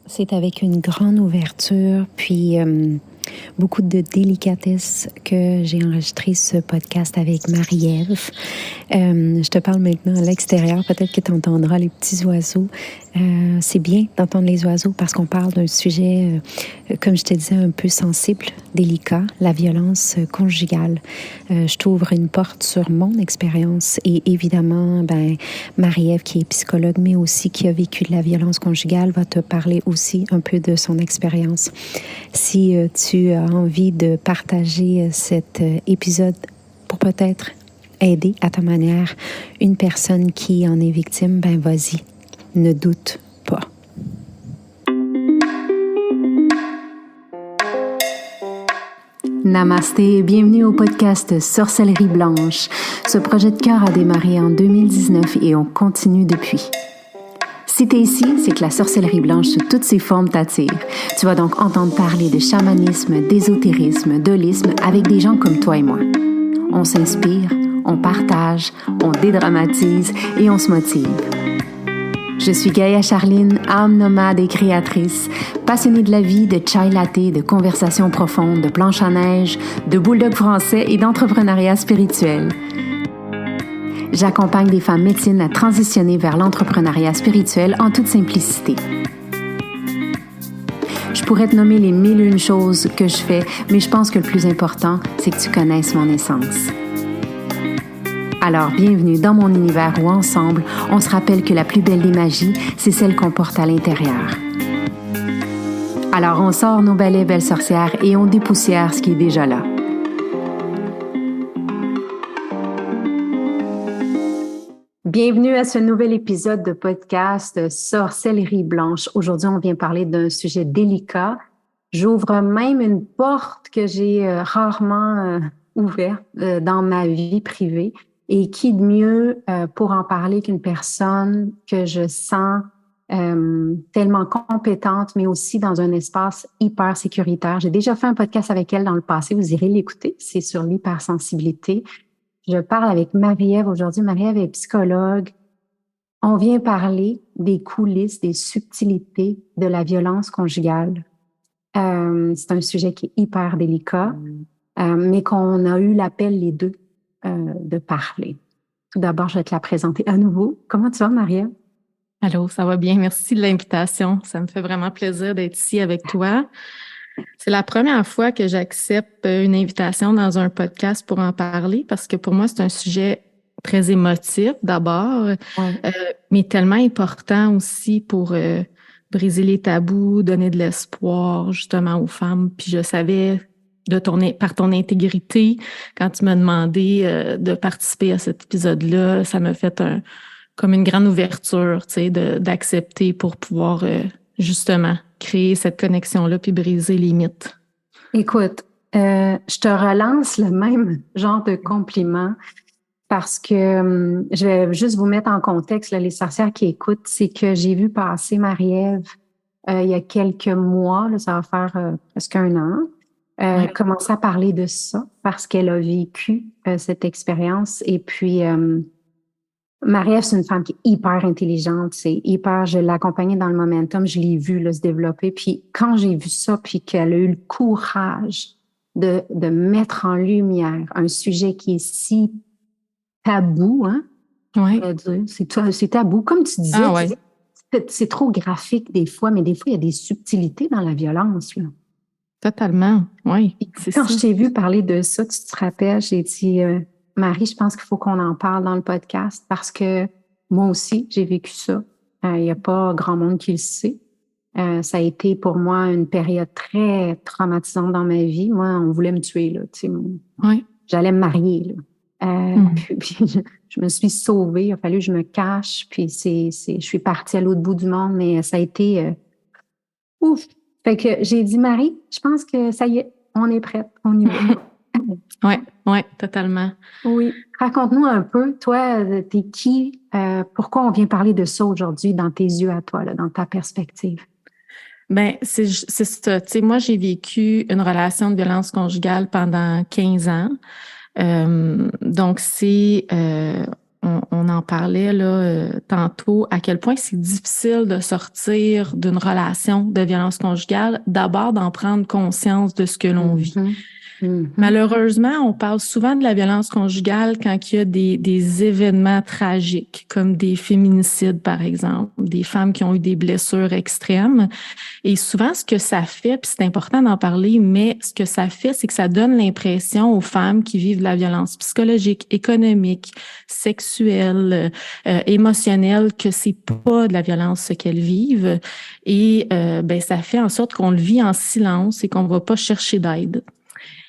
C'est avec une grande ouverture, puis beaucoup de délicatesse que j'ai enregistré ce podcast avec Marie-Ève. Je te parle maintenant à l'extérieur. Peut-être que tu entendras les petits oiseaux. C'est bien d'entendre les oiseaux parce qu'on parle d'un sujet, comme je te disais, un peu sensible, délicat, la violence conjugale. Je t'ouvre une porte sur mon expérience et évidemment, Marie-Ève, qui est psychologue, mais aussi qui a vécu de la violence conjugale, va te parler aussi un peu de son expérience. Si tu as envie de partager cet épisode pour peut-être aider à ta manière une personne qui en est victime, vas-y, ne doute pas. Namasté et bienvenue au podcast Sorcellerie Blanche. Ce projet de cœur a démarré en 2019 et on continue depuis. Si t'es ici, c'est que la sorcellerie blanche sous toutes ses formes t'attire. Tu vas donc entendre parler de chamanisme, d'ésotérisme, d'holisme avec des gens comme toi et moi. On s'inspire, on partage, on dédramatise et on se motive. Je suis Gaïa Charline, âme nomade et créatrice, passionnée de la vie, de chai latte, de conversations profondes, de planches à neige, de bulldog français et d'entrepreneuriat spirituel. J'accompagne des femmes médecines à transitionner vers l'entrepreneuriat spirituel en toute simplicité. Je pourrais te nommer les 1001 choses que je fais, mais je pense que le plus important, c'est que tu connaisses mon essence. Alors, bienvenue dans mon univers où ensemble, on se rappelle que la plus belle des magies, c'est celle qu'on porte à l'intérieur. Alors, on sort nos balais belles sorcières et on dépoussière ce qui est déjà là. Bienvenue à ce nouvel épisode de podcast Sorcellerie Blanche. Aujourd'hui, on vient parler d'un sujet délicat. J'ouvre même une porte que j'ai rarement ouverte dans ma vie privée. Et qui de mieux pour en parler qu'une personne que je sens tellement compétente, mais aussi dans un espace hyper sécuritaire. J'ai déjà fait un podcast avec elle dans le passé, vous irez l'écouter, c'est sur l'hypersensibilité. Je parle avec Marie-Ève aujourd'hui. Marie-Ève est psychologue. On vient parler des coulisses, des subtilités de la violence conjugale. C'est un sujet qui est hyper délicat, mais qu'on a eu l'appel les deux de parler. Tout d'abord, je vais te la présenter à nouveau. Comment tu vas, Marie-Ève? Allô, ça va bien. Merci de l'invitation. Ça me fait vraiment plaisir d'être ici avec toi. C'est la première fois que j'accepte une invitation dans un podcast pour en parler parce que pour moi, c'est un sujet très émotif d'abord, mais tellement important aussi pour briser les tabous, donner de l'espoir justement aux femmes. Puis je savais par ton intégrité, quand tu m'as demandé de participer à cet épisode-là, ça m'a fait comme une grande ouverture, tu sais, d'accepter pour pouvoir justement créer cette connexion-là puis briser les mythes. Écoute, je te relance le même genre de compliment parce que je vais juste vous mettre en contexte, là, les sorcières qui écoutent, c'est que j'ai vu passer Marie-Ève il y a quelques mois, là, ça va faire presque un an, commencer à parler de ça parce qu'elle a vécu cette expérience et puis Marie-Ève, c'est une femme qui est hyper intelligente, je l'ai accompagnée dans le momentum, je l'ai vue là, se développer. Puis quand j'ai vu ça, puis qu'elle a eu le courage de mettre en lumière un sujet qui est si tabou, hein? Oui. C'est tabou. Comme tu disais, Ah, ouais. c'est trop graphique des fois, mais des fois, il y a des subtilités dans la violence, là. Totalement, oui. Quand je t'ai vu parler de ça, tu te rappelles, j'ai dit... Marie, je pense qu'il faut qu'on en parle dans le podcast parce que moi aussi, j'ai vécu ça. Il n'y a pas grand monde qui le sait. Ça a été pour moi une période très traumatisante dans ma vie. Moi, on voulait me tuer, là. J'allais me marier, là. Puis je me suis sauvée. Il a fallu que je me cache. Puis je suis partie à l'autre bout du monde, mais ça a été ouf. Fait que j'ai dit, Marie, je pense que ça y est, on est prête, on y va. Oui, totalement. Oui. Raconte-nous un peu, toi, t'es qui? Pourquoi on vient parler de ça aujourd'hui dans tes yeux à toi, là, dans ta perspective? Ben, c'est ça. Tu sais, moi, j'ai vécu une relation de violence conjugale pendant 15 ans. Donc, on en parlait là tantôt, à quel point c'est difficile de sortir d'une relation de violence conjugale, d'abord d'en prendre conscience de ce que l'on vit. Malheureusement, on parle souvent de la violence conjugale quand il y a des événements tragiques, comme des féminicides, par exemple, des femmes qui ont eu des blessures extrêmes. Et souvent, ce que ça fait, puis c'est important d'en parler, mais ce que ça fait, c'est que ça donne l'impression aux femmes qui vivent de la violence psychologique, économique, sexuelle, émotionnelle, que c'est pas de la violence ce qu'elles vivent. Et ben ça fait en sorte qu'on le vit en silence et qu'on va pas chercher d'aide.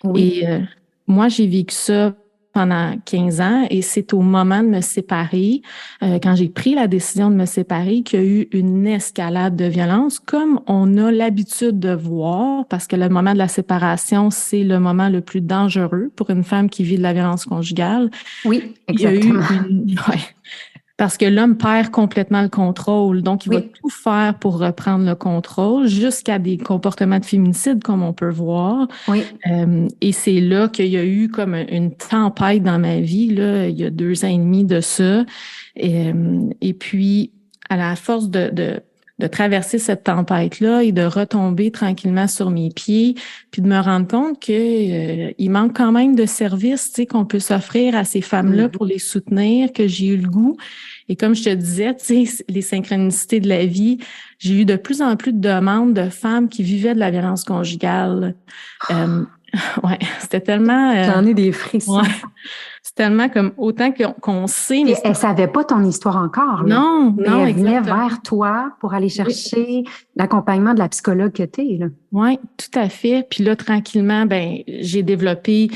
Oui. Et moi, j'ai vécu ça pendant 15 ans et c'est au moment de me séparer, quand j'ai pris la décision de me séparer, qu'il y a eu une escalade de violence, comme on a l'habitude de voir, parce que le moment de la séparation, c'est le moment le plus dangereux pour une femme qui vit de la violence conjugale. Oui, exactement. Parce que l'homme perd complètement le contrôle. Donc, il va tout faire pour reprendre le contrôle jusqu'à des comportements de féminicide, comme on peut voir. Oui. Et c'est là qu'il y a eu comme une tempête dans ma vie, là, il y a 2 ans et demi de ça. Et puis, à la force de traverser cette tempête-là et de retomber tranquillement sur mes pieds, puis de me rendre compte que il manque quand même de services, tu sais, qu'on peut s'offrir à ces femmes-là pour les soutenir, que j'ai eu le goût. Et comme je te disais, tu sais, les synchronicités de la vie, j'ai eu de plus en plus de demandes de femmes qui vivaient de la violence conjugale. Ouais, c'était tellement... J'en ai des frissons. Ouais, c'est tellement comme autant qu'on sait... Mais elle ne savait pas ton histoire encore. Là. Non, mais non, elle venait exactement. vers toi pour aller chercher l'accompagnement de la psychologue que tu es. Oui, tout à fait. Puis là, tranquillement, ben j'ai développé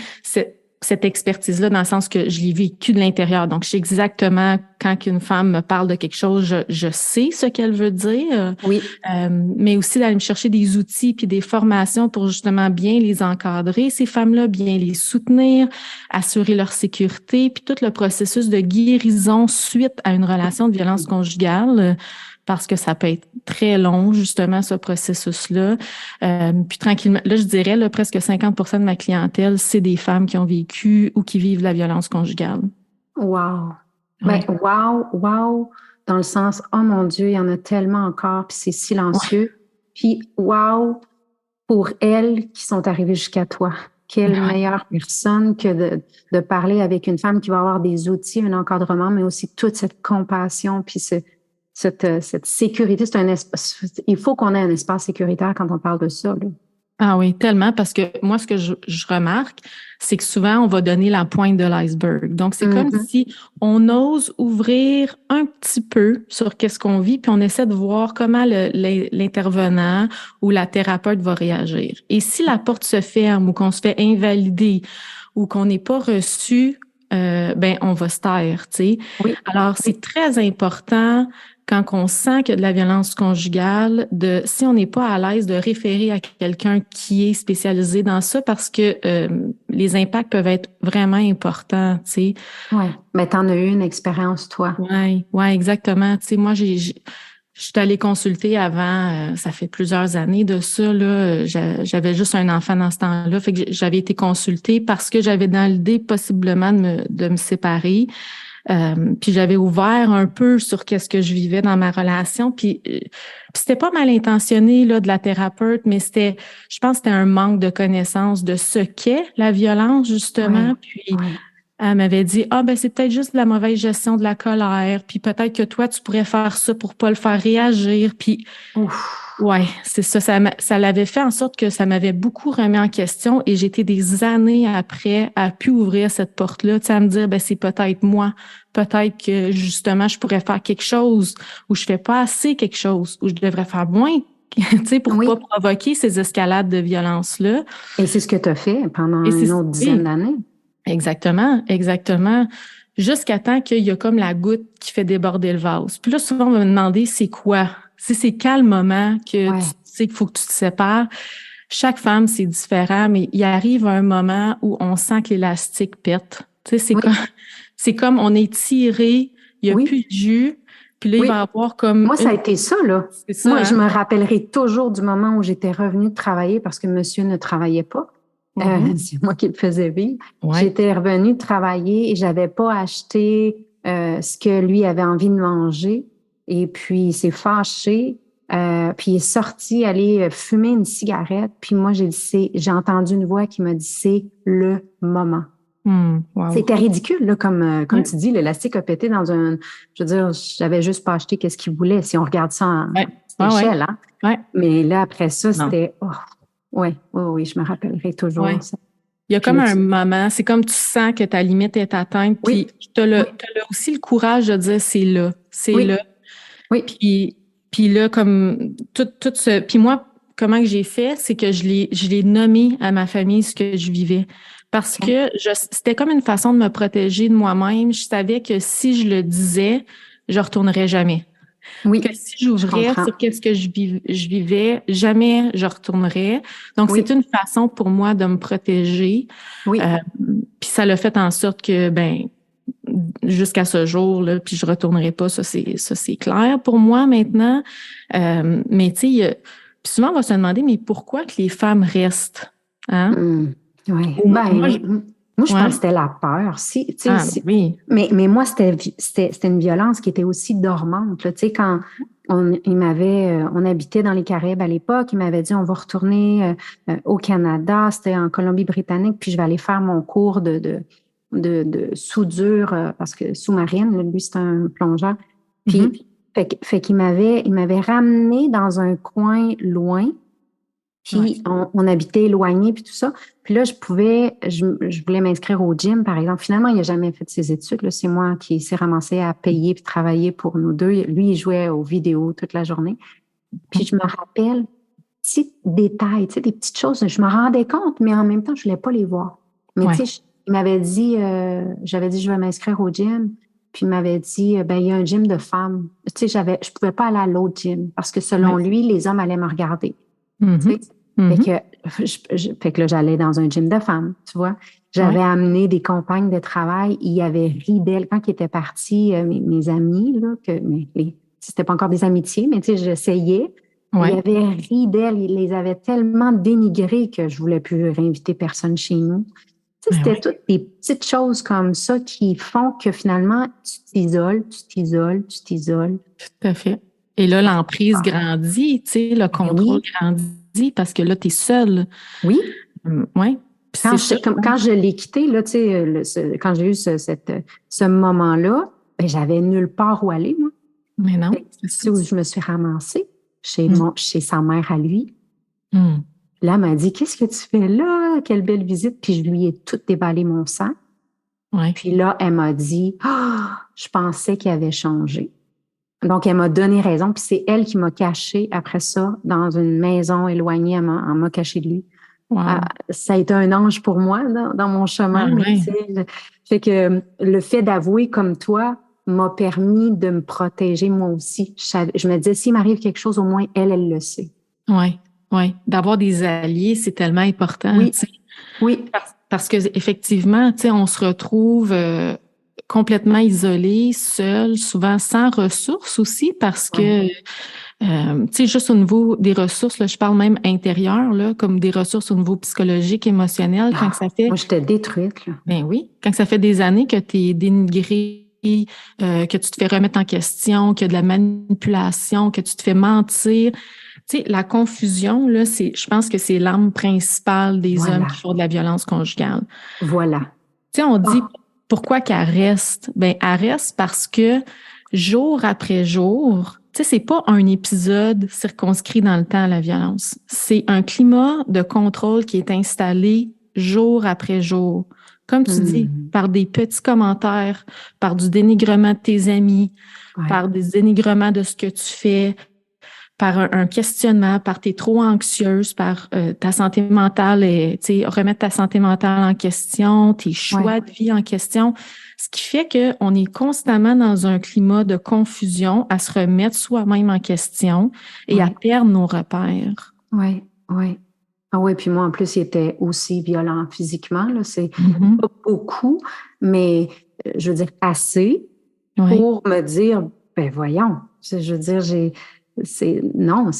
cette expertise-là dans le sens que je l'ai vécu de l'intérieur. Donc, je sais exactement quand une femme me parle de quelque chose, je sais ce qu'elle veut dire. Oui. Mais aussi d'aller me chercher des outils puis des formations pour justement bien les encadrer, ces femmes-là, bien les soutenir, assurer leur sécurité, puis tout le processus de guérison suite à une relation de violence conjugale. Parce que ça peut être très long, justement, ce processus-là. Puis tranquillement, là, je dirais, là, presque 50% de ma clientèle, c'est des femmes qui ont vécu ou qui vivent la violence conjugale. Wow! Ouais. Ben, wow! Dans le sens, oh mon Dieu, il y en a tellement encore, puis c'est silencieux. Ouais. Puis wow! Pour elles qui sont arrivées jusqu'à toi. Quelle meilleure personne que de parler avec une femme qui va avoir des outils, un encadrement, mais aussi toute cette compassion, puis cette sécurité. C'est un espace. Il faut qu'on ait un espace sécuritaire quand on parle de ça. Là. Ah oui, tellement, parce que moi, ce que je remarque, c'est que souvent, on va donner la pointe de l'iceberg. Donc, c'est comme si on ose ouvrir un petit peu sur qu'est-ce qu'on vit, puis on essaie de voir comment l'intervenant ou la thérapeute va réagir. Et si la porte se ferme ou qu'on se fait invalider ou qu'on n'est pas reçu, ben on va se taire, tu sais. Oui. Alors, c'est très important quand on sent qu'il y a de la violence conjugale, si on n'est pas à l'aise, de référer à quelqu'un qui est spécialisé dans ça parce que les impacts peuvent être vraiment importants, tu sais. Oui, mais t'en as eu une expérience, toi. Ouais, exactement. Tu sais, moi, je suis allée consulter avant, ça fait plusieurs années de ça, là. J'avais juste un enfant dans ce temps-là, fait que j'avais été consultée parce que j'avais dans l'idée possiblement de me séparer. Puis j'avais ouvert un peu sur qu'est-ce que je vivais dans ma relation. Puis c'était pas mal intentionné là, de la thérapeute, mais je pense que c'était un manque de connaissance de ce qu'est la violence, justement. Puis elle m'avait dit, ben c'est peut-être juste de la mauvaise gestion de la colère, puis peut-être que toi, tu pourrais faire ça pour pas le faire réagir. Puis ouais, c'est ça. Ça l'avait fait en sorte que ça m'avait beaucoup remis en question et j'étais des années après à pu ouvrir cette porte-là, tu sais, à me dire, c'est peut-être moi. Peut-être que, justement, je pourrais faire quelque chose ou je fais pas assez quelque chose ou je devrais faire moins, tu sais, pour pas provoquer ces escalades de violence-là. Et c'est ce que tu as fait pendant une autre dizaine d'années. Exactement. Jusqu'à temps qu'il y a comme la goutte qui fait déborder le vase. Puis là, souvent, on va me demander, c'est quoi? C'est quel moment que tu sais qu'il faut que tu te sépares? Chaque femme, c'est différent, mais il arrive un moment où on sent que l'élastique pète. Tu sais, c'est comme on est tiré, il n'y a plus de jus, puis là, il va y avoir comme... Moi, ça a été ça, là. Ça, moi, je me rappellerai toujours du moment où j'étais revenue de travailler parce que monsieur ne travaillait pas. C'est moi qui le faisais vivre. J'étais revenue de travailler et j'avais pas acheté ce que lui avait envie de manger. Et puis, il s'est fâché. Puis, il est sorti aller fumer une cigarette. Puis moi, j'ai entendu une voix qui m'a dit, c'est le moment. Wow. C'était ridicule, là, comme tu dis, l'élastique a pété dans un... Je veux dire, j'avais juste pas acheté qu'est-ce qu'il voulait, si on regarde ça en échelle. Hein? Ouais. Mais là, après ça, c'était... Oui, je me rappellerai toujours ça. Il y a comme un moment, c'est comme tu sens que ta limite est atteinte, puis tu as aussi le courage de dire c'est là, là. Oui. Puis là, comme tout ce... Puis moi, comment que j'ai fait, c'est que je l'ai nommé à ma famille ce que je vivais. Parce que c'était comme une façon de me protéger de moi-même. Je savais que si je le disais, je retournerais jamais. Oui. Que si j'ouvrais sur qu'est-ce que je vivais, jamais je retournerais. Donc, c'est une façon pour moi de me protéger. Oui. Puis ça l'a fait en sorte que, jusqu'à ce jour, là, puis je retournerai pas, ça c'est clair pour moi maintenant. Mais tu sais, souvent on va se demander, mais pourquoi que les femmes restent? Hein? Oui. Moi, je pense que c'était la peur. Oui. Mais moi, c'était une violence qui était aussi dormante. Tu sais, quand on habitait dans les Caraïbes à l'époque, il m'avait dit on va retourner au Canada, c'était en Colombie-Britannique, puis je vais aller faire mon cours de soudure parce que sous-marine, lui c'est un plongeur. Puis fait qu'il m'avait ramené dans un coin loin. Puis on habitait éloigné, puis tout ça. Puis là, je voulais m'inscrire au gym, par exemple. Finalement, il n'a jamais fait ses études. Là. C'est moi qui s'est ramassé à payer puis travailler pour nous deux. Lui, il jouait aux vidéos toute la journée. Puis je me rappelle, petits détails, tu sais, des petites choses. Je me rendais compte, mais en même temps, je ne voulais pas les voir. Mais tu sais, il m'avait dit, j'avais dit, je vais m'inscrire au gym. Puis il m'avait dit, il y a un gym de femmes. Tu sais, je ne pouvais pas aller à l'autre gym parce que selon lui, les hommes allaient me regarder. Tu sais? Fait que là, j'allais dans un gym de femmes, tu vois. J'avais amené des compagnes de travail. Ils avaient ri d'elles. Quand ils étaient partis, mes amis, là, c'était pas encore des amitiés, mais tu sais, j'essayais. Ils avaient ri d'elles. Ils les avaient tellement dénigrées que je voulais plus réinviter personne chez nous. Tu sais, c'était toutes des petites choses comme ça qui font que finalement, tu t'isoles. Tout à fait. Et là, l'emprise grandit, tu sais, le contrôle grandit parce que là, tu es seule. Oui. Oui. Quand je l'ai quitté, là, tu sais, quand j'ai eu ce moment-là, j'avais nulle part où aller, moi. Mais non. C'est où je me suis ramassée chez sa mère à lui. Là, elle m'a dit, qu'est-ce que tu fais là? Quelle belle visite. Puis je lui ai tout déballé mon sang. Puis là, elle m'a dit, je pensais qu'il avait changé. Donc, elle m'a donné raison, puis c'est elle qui m'a caché après ça dans une maison éloignée. Elle m'a caché de lui. Wow. Ça a été un ange pour moi dans mon chemin. Fait que le fait d'avouer comme toi m'a permis de me protéger moi aussi. Je me disais, s'il m'arrive quelque chose, au moins, elle le sait. Oui. D'avoir des alliés, c'est tellement important. Oui. Parce que effectivement, tu sais, on se retrouve... complètement isolé, seul, souvent sans ressources aussi parce que, tu sais, juste au niveau des ressources, là, je parle même intérieures, là, comme des ressources au niveau psychologique, émotionnel, quand ça fait... Moi, j'étais détruite, là. Ben oui, quand ça fait des années que tu es dénigré, que tu te fais remettre en question, qu'il y a de la manipulation, que tu te fais mentir. Tu sais, la confusion, là, je pense que c'est l'arme principale des hommes qui font de la violence conjugale. Voilà. Tu sais, on dit... Pourquoi qu'elle reste? Ben, elle reste parce que jour après jour, tu sais, c'est pas un épisode circonscrit dans le temps, la violence. C'est un climat de contrôle qui est installé jour après jour. Comme tu dis, par des petits commentaires, par du dénigrement de tes amis, par des dénigrements de ce que tu fais, par un questionnement, par t'es trop anxieuse, par ta santé mentale, tu sais, remettre ta santé mentale en question, tes choix de vie en question, ce qui fait qu'on est constamment dans un climat de confusion, à se remettre soi-même en question et à perdre nos repères. Oui. Ah oui, puis moi, en plus, il était aussi violent physiquement, là, c'est pas beaucoup, mais je veux dire assez pour me dire, ben voyons, je veux dire, c'est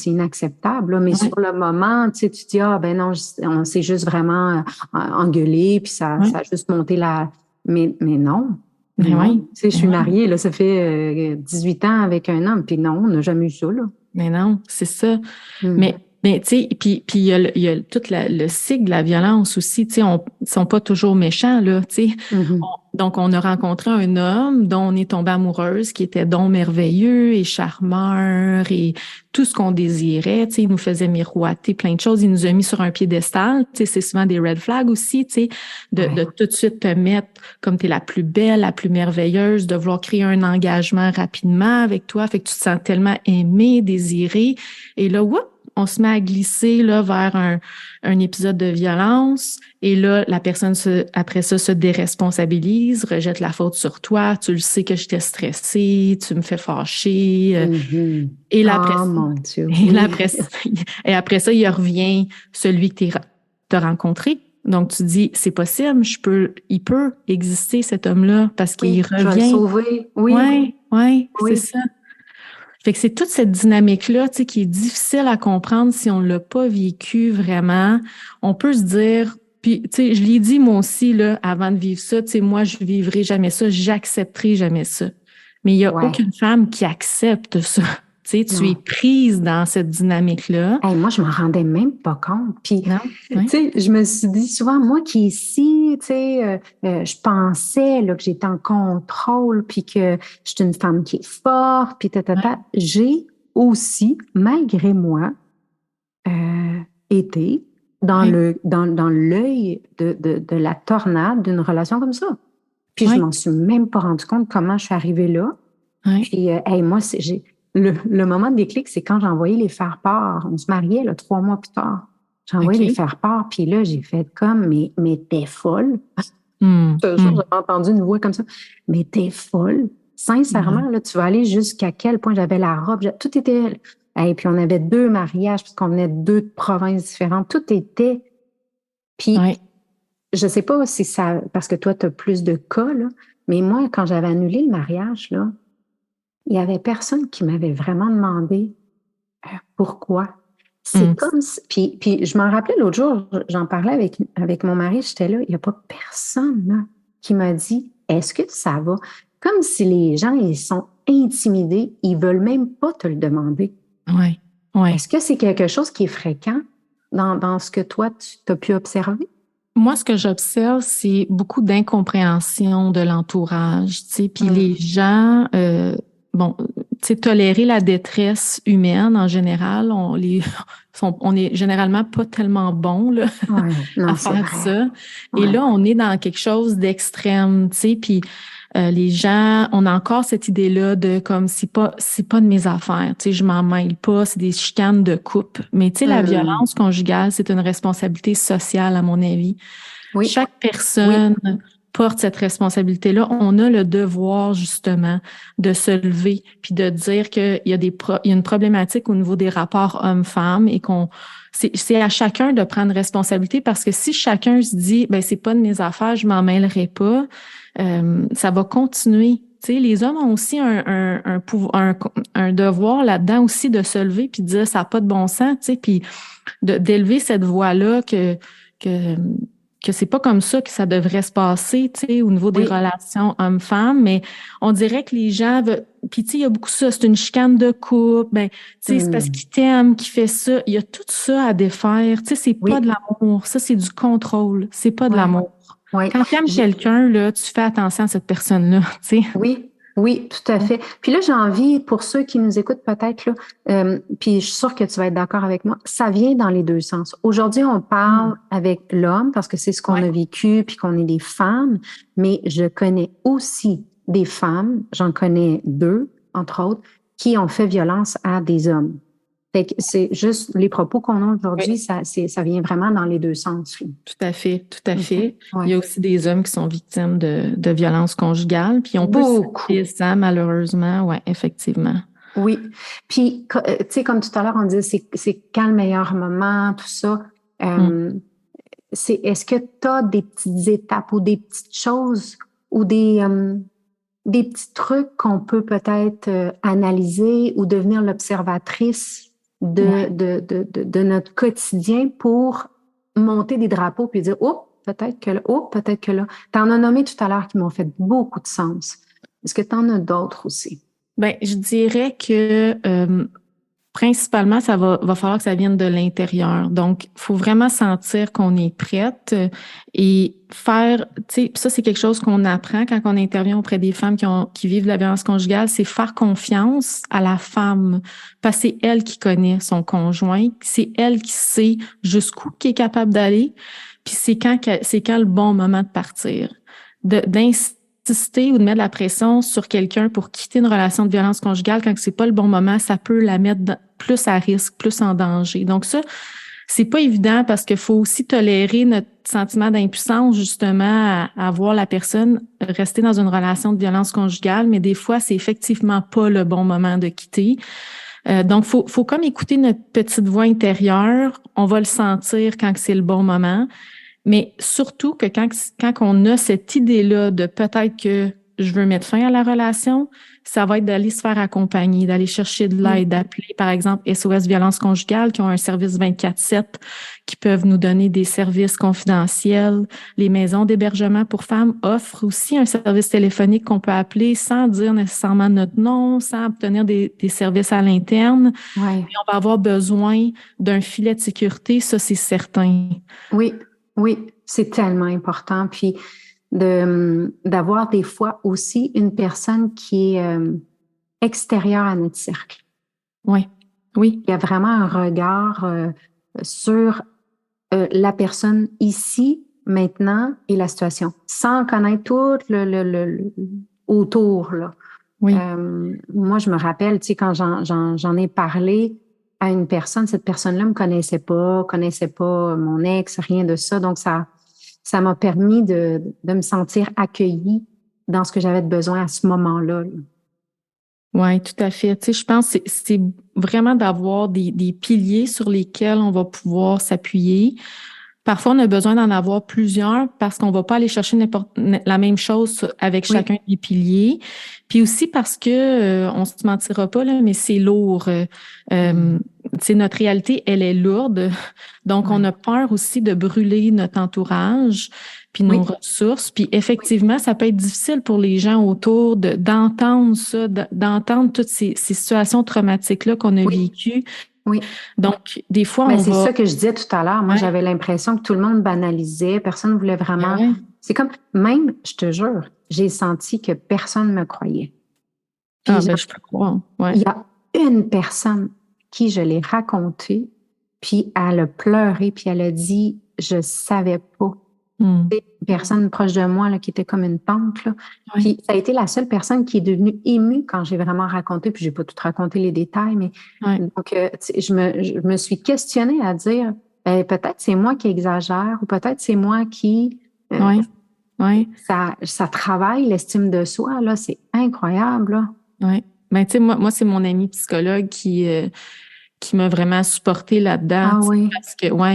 inacceptable. Là, mais sur le moment, tu sais, tu dis, ben non, on s'est juste vraiment engueulé, puis ça a juste monté la... Mais non. Mais Non, oui. tu sais, je suis mariée, là, ça fait 18 ans avec un homme, puis non, on n'a jamais eu ça, là. Mais non, c'est ça. Mm. Mais tu sais, puis il y a tout le cycle de la violence aussi, tu sais, ils sont pas toujours méchants, là, tu sais. Mhm. Donc, on a rencontré un homme dont on est tombé amoureuse, qui était donc merveilleux et charmeur et tout ce qu'on désirait, tu sais, il nous faisait miroiter plein de choses, il nous a mis sur un piédestal, tu sais, c'est souvent des red flags aussi, tu sais, de tout de suite te mettre comme t'es la plus belle, la plus merveilleuse, de vouloir créer un engagement rapidement avec toi, fait que tu te sens tellement aimé, désiré, et là, whoop, on se met à glisser là, vers un épisode de violence et là, la personne, après ça, se déresponsabilise, rejette la faute sur toi. Tu le sais que j'étais stressée, tu me fais fâcher. Mhm. Et là, après Ah, ça, mon Dieu, et là, oui. après, et après ça, il revient celui que t'as rencontré. Donc, tu dis, c'est possible, il peut exister, cet homme-là, parce qu'il Oui, je vais le revient. sauver. Oui, Ouais, c'est oui. ça. Fait que c'est toute cette dynamique-là, tu sais, qui est difficile à comprendre si on l'a pas vécu vraiment. On peut se dire, puis, tu sais, je l'ai dit moi aussi, là, avant de vivre ça, tu sais, moi, je vivrai jamais ça, j'accepterai jamais ça. Mais il y a Ouais, aucune femme qui accepte ça. Tu sais, tu es non. prise dans cette dynamique-là. Hey, moi, je m'en rendais même pas compte. Puis, Non? tu Oui, sais, je me suis dit souvent, moi qui ici, tu sais, je pensais là, que j'étais en contrôle, puis que je suis une femme qui est forte, puis oui, J'ai aussi, malgré moi, été oui, dans l'œil de la tornade d'une relation comme ça. Puis, je oui, m'en suis même pas rendu compte comment je suis arrivée là. oui. Puis, hey, moi, le moment de déclic, c'est quand j'ai envoyé les faire-part. On se mariait là, 3 mois plus tard. J'ai envoyé les OK. faire-part, puis là, j'ai fait comme, mais t'es folle. Hum, Ce jour, hum. j'ai entendu une voix comme ça. Mais t'es folle. Ouais, Sincèrement, là, tu vas aller jusqu'à quel point j'avais la robe. Tout était. Et puis, on avait 2 mariages, puisqu'on venait de 2 provinces différentes. Tout était. Puis, ouais. je sais pas si ça. Parce que toi, tu as plus de cas, là. Mais moi, quand j'avais annulé le mariage, là, il y avait personne qui m'avait vraiment demandé pourquoi. C'est Hum. comme si, puis je m'en rappelais l'autre jour, j'en parlais avec mon mari, j'étais là, il n'y a pas personne là, qui m'a dit est-ce que ça va? Comme si les gens, ils sont intimidés, ils ne veulent même pas te le demander. Ouais, ouais. Est-ce que c'est quelque chose qui est fréquent dans ce que toi, tu as pu observer? Moi, ce que j'observe, c'est beaucoup d'incompréhension de l'entourage, tu sais, puis les Hum. gens, bon, tu sais, tolérer la détresse humaine en général, on est généralement pas tellement bon là, Oui, à non, c'est faire vrai. ça. Et Ouais. là, on est dans quelque chose d'extrême, tu sais, puis les gens, on a encore cette idée-là de comme c'est pas de mes affaires, tu sais, je m'en mêle pas, c'est des chicanes de couple. Mais tu sais, la Hum. violence conjugale, c'est une responsabilité sociale à mon avis. Oui, Chaque oui. personne porte cette responsabilité-là. On a le devoir, justement, de se lever puis de dire qu'il y a il y a une problématique au niveau des rapports hommes-femmes et c'est à chacun de prendre responsabilité parce que si chacun se dit, ben, c'est pas de mes affaires, je m'en mêlerai pas, ça va continuer. Tu sais, les hommes ont aussi un devoir là-dedans aussi de se lever puis de dire ça n'a pas de bon sens, tu sais, puis d'élever cette voix-là que que c'est pas comme ça que ça devrait se passer, tu sais, au niveau des Oui. relations hommes-femmes, mais on dirait que les gens veulent, puis tu sais, il y a beaucoup ça, c'est une chicane de couple, ben, tu sais, c'est parce Hum. qu'il t'aime, qu'il fait ça, il y a tout ça à défaire, tu sais, c'est pas de Oui. l'amour, ça, c'est du contrôle, c'est pas de Ouais. l'amour. Ouais. Quand tu aimes quelqu'un, là, tu fais attention à cette personne-là, tu sais. Oui, oui, tout à fait. Puis là, j'ai envie, pour ceux qui nous écoutent peut-être, là, puis je suis sûre que tu vas être d'accord avec moi, ça vient dans les deux sens. Aujourd'hui, on parle Mm. avec l'homme parce que c'est ce qu'on Ouais. a vécu, puis qu'on est des femmes, mais je connais aussi des femmes, j'en connais 2, entre autres, qui ont fait violence à des hommes. Fait que c'est juste les propos qu'on a aujourd'hui, Oui. ça vient vraiment dans les deux sens, là. Tout à fait, tout à Mhm. fait. Il Ouais. y a aussi des hommes qui sont victimes de violences conjugales, puis on peut Beaucoup. citer ça malheureusement, ouais, effectivement. Oui. Puis, tu sais, comme tout à l'heure, on disait, c'est quand le meilleur moment, tout ça. Mm. Euh, est-ce que tu as des petites étapes ou des petites choses ou des petits trucs qu'on peut peut-être analyser ou devenir l'observatrice Ouais. de notre quotidien pour monter des drapeaux puis dire, oh, peut-être que là, oh, peut-être que là. Tu en as nommé tout à l'heure qui m'ont fait beaucoup de sens. Est-ce que tu en as d'autres aussi? Ben, je dirais que principalement, ça va falloir que ça vienne de l'intérieur. Donc, il faut vraiment sentir qu'on est prête et faire, tu sais, ça, c'est quelque chose qu'on apprend quand on intervient auprès des femmes qui vivent de la violence conjugale, c'est faire confiance à la femme parce que c'est elle qui connaît son conjoint, c'est elle qui sait jusqu'où qui est capable d'aller, puis c'est quand le bon moment de partir. D'insister ou de mettre de la pression sur quelqu'un pour quitter une relation de violence conjugale quand c'est pas le bon moment, ça peut la mettre plus à risque, plus en danger. Donc ça, c'est pas évident parce qu'il faut aussi tolérer notre sentiment d'impuissance justement à voir la personne rester dans une relation de violence conjugale, mais des fois, c'est effectivement pas le bon moment de quitter. Donc, faut comme écouter notre petite voix intérieure. On va le sentir quand c'est le bon moment. Mais surtout que quand on a cette idée-là de peut-être que je veux mettre fin à la relation, ça va être d'aller se faire accompagner, d'aller chercher de l'aide, d'appeler, par exemple, SOS Violence Conjugale, qui ont un service 24/7, qui peuvent nous donner des services confidentiels. Les maisons d'hébergement pour femmes offrent aussi un service téléphonique qu'on peut appeler sans dire nécessairement notre nom, sans obtenir des services à l'interne. Ouais. Et on va avoir besoin d'un filet de sécurité, ça, c'est certain. Oui, oui, c'est tellement important. Puis d'avoir des fois aussi une personne qui est extérieure à notre cercle. Oui, oui. Il y a vraiment un regard sur la personne ici, maintenant et la situation, sans connaître tout le autour, là. Oui. Moi, je me rappelle, tu sais, quand j'en ai parlé à une personne, cette personne-là me connaissait pas mon ex, rien de ça. Donc, ça m'a permis de me sentir accueillie dans ce que j'avais de besoin à ce moment-là. Oui, tout à fait. Tu sais, je pense que c'est vraiment d'avoir des piliers sur lesquels on va pouvoir s'appuyer. Parfois, on a besoin d'en avoir plusieurs parce qu'on va pas aller chercher la même chose avec chacun des piliers. Puis aussi parce que on se mentira pas là, mais c'est lourd. C'est notre réalité, elle est lourde. Donc, on a peur aussi de brûler notre entourage puis nos ressources. Puis effectivement, ça peut être difficile pour les gens autour d'entendre ça, d'entendre toutes ces situations traumatiques-là qu'on a vécues. Oui. Donc, des fois, mais c'est ça que je disais tout à l'heure. Moi, j'avais l'impression que tout le monde banalisait. Personne ne voulait vraiment. C'est comme, même, je te jure, j'ai senti que personne ne me croyait. Puis je peux croire. Ouais. Il y a une personne qui je l'ai raconté, puis elle a pleuré, puis elle a dit, je savais pas. Une personne proche de moi là, qui était comme une tante. Là. Puis ça a été la seule personne qui est devenue émue quand j'ai vraiment raconté, puis j'ai pas tout raconté les détails, mais donc je me suis questionnée à dire peut-être c'est moi qui exagère ou peut-être c'est moi qui ça travaille l'estime de soi, là, c'est incroyable. Là. Oui. Ben, tu sais, moi, c'est mon ami psychologue qui m'a vraiment supporté là-dedans. Ah oui.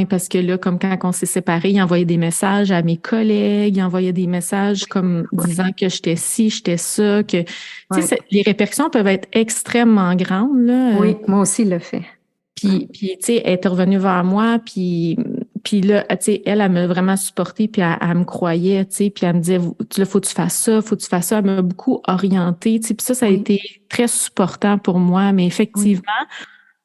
Parce que là, comme quand on s'est séparés, il envoyait des messages à mes collègues, il envoyait des messages comme disant que j'étais ci, j'étais ça, que tu sais, les répercussions peuvent être extrêmement grandes, là. Oui, moi aussi, il le fait. Puis tu sais, elle est revenue vers moi, puis là, tu sais, elle m'a vraiment supportée, puis elle me croyait, tu sais, puis elle me disait, faut que tu fasses ça, faut que tu fasses ça. Elle m'a beaucoup orientée, tu sais, puis ça a été très supportant pour moi, mais effectivement,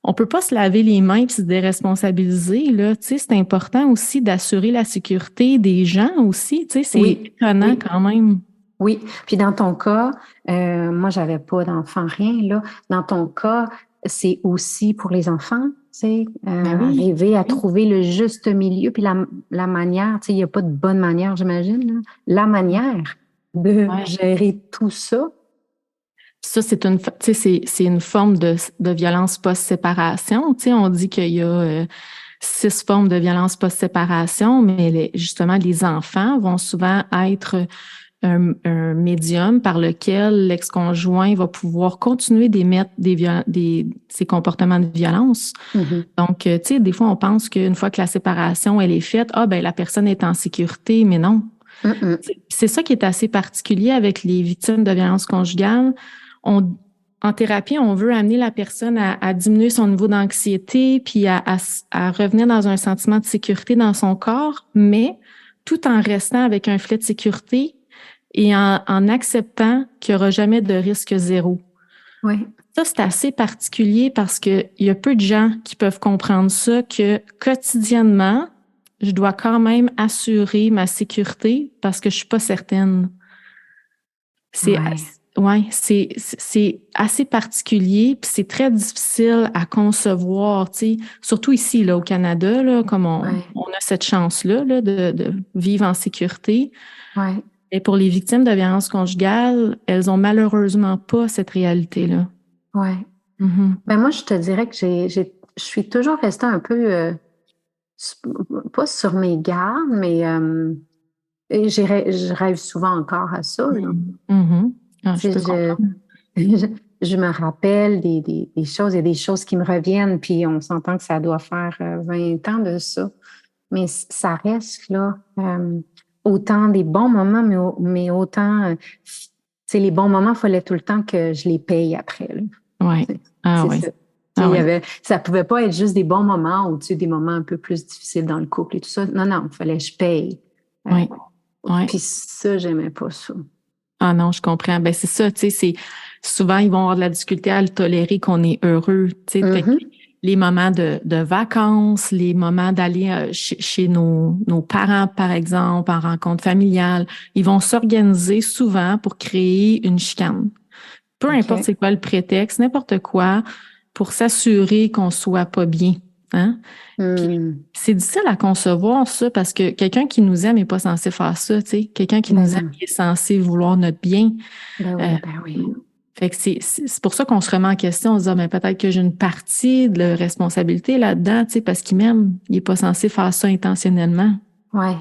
on peut pas se laver les mains puis se déresponsabiliser, là, tu sais, c'est important aussi d'assurer la sécurité des gens aussi, tu sais, c'est étonnant quand même. Oui, puis dans ton cas, moi, j'avais pas d'enfant, rien, là. Dans ton cas, c'est aussi pour les enfants, tu sais, arriver à trouver le juste milieu, puis la manière, tu sais, il n'y a pas de bonne manière, j'imagine, là. La manière de gérer tout ça. Ça, c'est une forme de violence post-séparation. Tu sais, on dit qu'il y a 6 formes de violence post-séparation, mais justement, les enfants vont souvent être un médium par lequel l'ex-conjoint va pouvoir continuer d'émettre ces comportements de violence. Donc, tu sais, des fois, on pense qu'une fois que la séparation, elle est faite, la personne est en sécurité, mais non. C'est ça qui est assez particulier avec les victimes de violence conjugale. En thérapie, on veut amener la personne à diminuer son niveau d'anxiété puis à revenir dans un sentiment de sécurité dans son corps, mais tout en restant avec un filet de sécurité et en acceptant qu'il n'y aura jamais de risque zéro. Oui. Ça, c'est assez particulier parce qu'il y a peu de gens qui peuvent comprendre ça, que quotidiennement, je dois quand même assurer ma sécurité parce que je suis pas certaine. C'est assez particulier, puis c'est très difficile à concevoir, tu sais, surtout ici, là, au Canada, là, comme on a cette chance-là là, de vivre en sécurité. Ouais. Et pour les victimes de violences conjugales, elles ont malheureusement pas cette réalité-là. Oui. Mm-hmm. Ben moi, je te dirais que je suis toujours restée un peu, pas sur mes gardes, mais je rêve souvent encore à ça. Là. Mm-hmm. Ah, je peux comprendre. Je me rappelle des choses, il y a des choses qui me reviennent, puis on s'entend que ça doit faire 20 ans de ça. Mais ça reste là, autant des bons moments, mais autant, les bons moments, il fallait tout le temps que je les paye après. Oui. Ah oui. Ça pouvait pas être juste des bons moments ou des moments un peu plus difficiles dans le couple et tout ça. Non, il fallait que je paye. Oui. Puis ça, j'aimais pas ça. Ah non, je comprends. Ben c'est ça, tu sais, c'est souvent ils vont avoir de la difficulté à le tolérer qu'on est heureux, tu sais. Mm-hmm. Les moments de vacances, les moments d'aller chez nos parents, par exemple, en rencontre familiale, ils vont s'organiser souvent pour créer une chicane. Peu importe c'est quoi le prétexte, n'importe quoi, pour s'assurer qu'on soit pas bien. Hein? C'est difficile à concevoir ça parce que quelqu'un qui nous aime n'est pas censé faire ça, tu sais. Quelqu'un qui nous aime est censé vouloir notre bien. Ben oui. Fait que c'est pour ça qu'on se remet en question, on se dit, mais peut-être que j'ai une partie de responsabilité là-dedans, tu sais, parce qu'il m'aime, il n'est pas censé faire ça intentionnellement. Oui,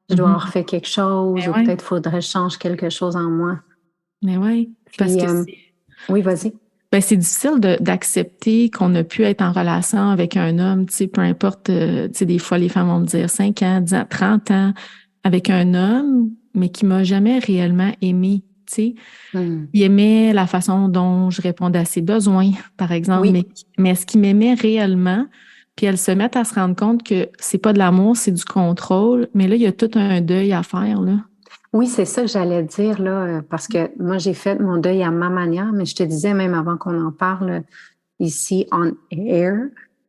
je dois avoir fait quelque chose, ou peut-être faudrait que je change quelque chose en moi. Mais oui, parce que oui, vas-y. Ben, c'est difficile d'accepter qu'on a pu être en relation avec un homme, tu sais, peu importe, tu sais, des fois, les femmes vont me dire 5 ans, 10 ans, 30 ans, avec un homme, mais qui m'a jamais réellement aimé, tu sais. Il aimait la façon dont je répondais à ses besoins, par exemple, mais est-ce qu'il m'aimait réellement? Puis elles se mettent à se rendre compte que c'est pas de l'amour, c'est du contrôle, mais là, il y a tout un deuil à faire, là. Oui, c'est ça que j'allais dire, là, parce que moi, j'ai fait mon deuil à ma manière, mais je te disais même avant qu'on en parle ici on air,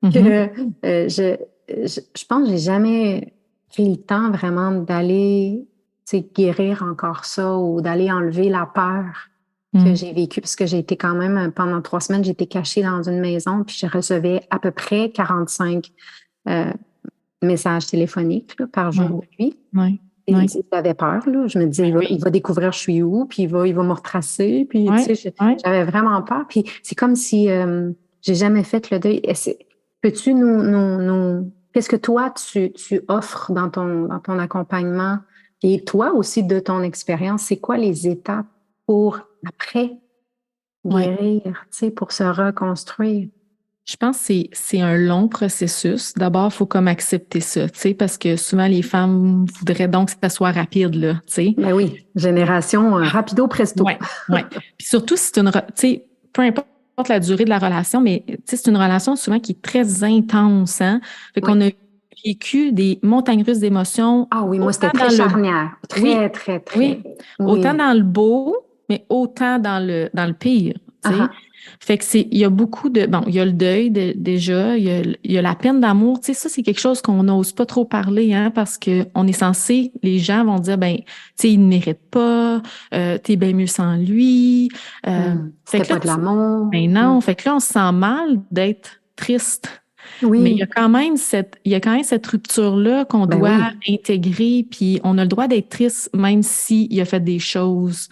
que je pense que j'ai jamais pris le temps vraiment d'aller guérir encore ça ou d'aller enlever la peur que j'ai vécue, parce que j'ai été quand même, pendant 3 semaines, j'étais cachée dans une maison, puis je recevais à peu près 45 messages téléphoniques là, par jour de lui. Oui. Et j'avais peur, là. Je me disais, il va découvrir je suis où, puis il va me retracer. Puis, j'avais vraiment peur. Puis, c'est comme si j'ai jamais fait le deuil. Peux-tu qu'est-ce que toi, tu offres dans ton accompagnement? Et toi aussi, de ton expérience, c'est quoi les étapes pour après guérir, pour se reconstruire? Je pense que c'est un long processus. D'abord, il faut comme accepter ça, tu sais, parce que souvent les femmes voudraient donc que ça soit rapide, là, tu sais. Ben oui, génération rapido presto. Oui. Puis surtout, c'est tu sais, peu importe la durée de la relation, mais tu sais, c'est une relation souvent qui est très intense, hein. Fait qu'on a vécu des montagnes russes d'émotions. Ah oui, moi, c'était très charnière. Très, très. Oui. Autant dans le beau, mais autant dans le pire, tu sais. Fait que il y a beaucoup de, il y a le deuil déjà, il y a la peine d'amour, tu sais, ça, c'est quelque chose qu'on n'ose pas trop parler, hein, parce que on est censé, les gens vont dire, tu sais, il ne mérite pas, t'es bien mieux sans lui. C'était pas de l'amour. Mais non, fait que là, on se sent mal d'être triste. Oui. Mais il y a quand même cette rupture-là qu'on doit intégrer, puis on a le droit d'être triste même s'il a fait des choses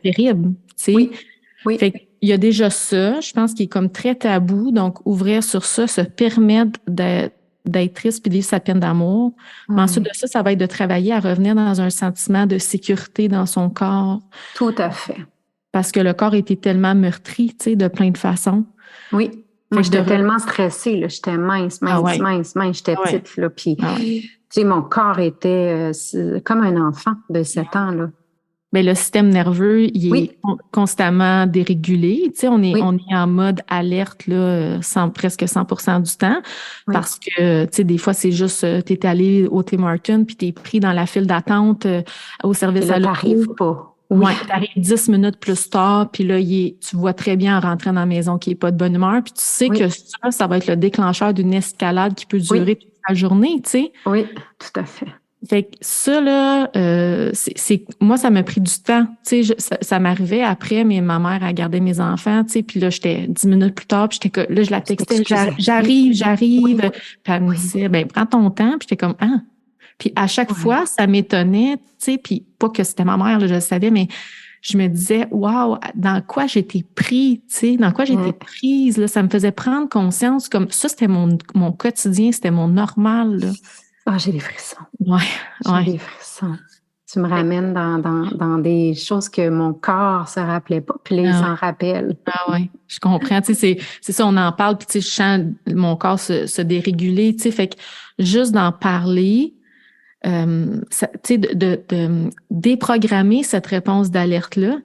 terribles, tu sais. Oui. Fait il y a déjà ça, je pense qu'il est comme très tabou, donc ouvrir sur ça, se permettre d'être triste puis de vivre sa peine d'amour. Mais ensuite de ça, ça va être de travailler à revenir dans un sentiment de sécurité dans son corps. Tout à fait. Parce que le corps était tellement meurtri, tu sais, de plein de façons. Oui. Moi, j'étais tellement stressée, là. J'étais mince, j'étais petite, là. Puis, tu sais, mon corps était comme un enfant de 7 ans, là. Ben, le système nerveux, il Oui. est constamment dérégulé. Tu sais, on est en mode alerte là, presque 100% du temps parce que, tu sais, des fois, c'est juste, t'es allé au Tim Hortons puis t'es pris dans la file d'attente au service à l'auto. T'arrives pas. Oui. Ouais, t'arrives 10 minutes plus tard, puis là, tu vois très bien en rentrant dans la maison qu'il n'est pas de bonne humeur, puis tu sais que ça va être le déclencheur d'une escalade qui peut durer toute la journée, tu sais. Oui, tout à fait. Fait que ça, là, moi, ça m'a pris du temps. Tu sais, ça m'arrivait après, mais ma mère a gardé mes enfants, tu sais, puis là, j'étais 10 minutes plus tard, puis là, je la textais, j'arrive. Puis elle me disait, ben, prends ton temps, puis j'étais comme, ah. Puis à chaque fois, ça m'étonnait, tu sais, puis pas que c'était ma mère, là, je le savais, mais je me disais, waouh, dans quoi j'étais pris, tu sais, dans quoi j'étais prise, là. Ça me faisait prendre conscience, comme ça, c'était mon quotidien, c'était mon normal, là. Ah, j'ai des frissons. J'ai des frissons. Tu me ramènes dans des choses que mon corps se rappelait pas, puis là, il s'en rappelle. Ah oui, je comprends. Tu sais, c'est ça, on en parle, puis tu sais, je sens mon corps se déréguler, tu sais, fait que juste d'en parler, tu sais, de déprogrammer cette réponse d'alerte-là,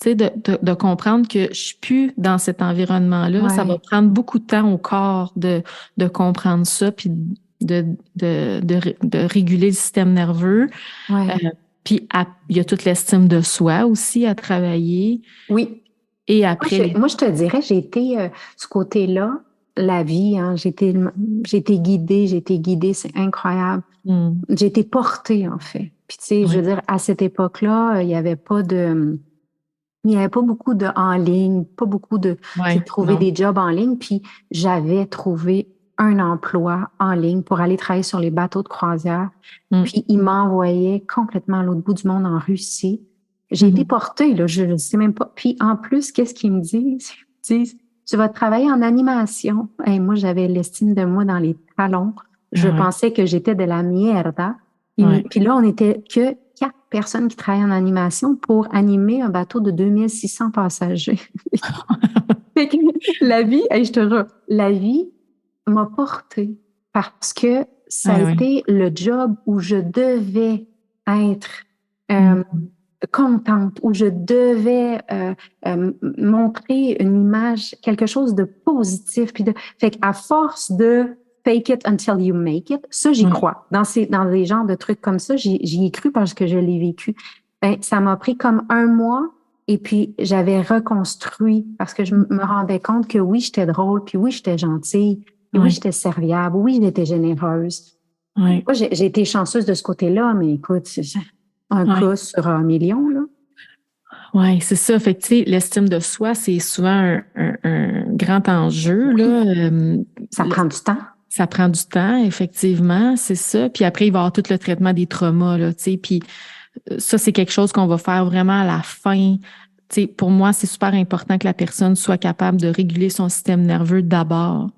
tu sais, de comprendre que je suis plus dans cet environnement-là, ça va prendre beaucoup de temps au corps de comprendre ça, puis de réguler le système nerveux. Puis il y a toute l'estime de soi aussi à travailler. Oui. Et après... Moi, je te dirais, j'ai été ce côté-là, la vie, hein, j'ai été guidée, c'est incroyable. J'ai été portée, en fait. Puis tu sais, je veux dire, à cette époque-là, il n'y avait pas beaucoup de en ligne, pas beaucoup de trouver des jobs en ligne. Puis j'avais trouvé un emploi en ligne pour aller travailler sur les bateaux de croisière. Puis ils m'envoyaient complètement à l'autre bout du monde en Russie. J'ai été portée, là, je ne sais même pas. Puis en plus, qu'est-ce qu'ils me disent? Ils me disent, tu vas travailler en animation. Et moi, j'avais l'estime de moi dans les talons. Je pensais que j'étais de la mierda. Puis là, on n'était que 4 personnes qui travaillaient en animation pour animer un bateau de 2600 passagers. Fait que la vie, je te jure, la vie m'a portée parce que ça a été le job où je devais être contente, où je devais montrer une image, quelque chose de positif. Fait qu'à force de fake it until you make it, ça, j'y crois. Dans des genres de trucs comme ça, j'y ai cru parce que je l'ai vécu. Ben, ça m'a pris comme 1 mois et puis j'avais reconstruit parce que je me rendais compte que oui, j'étais drôle, puis oui, j'étais gentille, puis oui, j'étais serviable, oui, j'étais généreuse. Moi, j'ai été chanceuse de ce côté-là, mais écoute, c'est un cas sur 1 million, là. Oui, c'est ça. Fait que, tu sais, l'estime de soi, c'est souvent un grand enjeu, là. Ça prend du temps. Ça prend du temps, effectivement, c'est ça. Puis après, il va y avoir tout le traitement des traumas, là, tu sais. Puis ça, c'est quelque chose qu'on va faire vraiment à la fin. Tu sais, pour moi, c'est super important que la personne soit capable de réguler son système nerveux d'abord.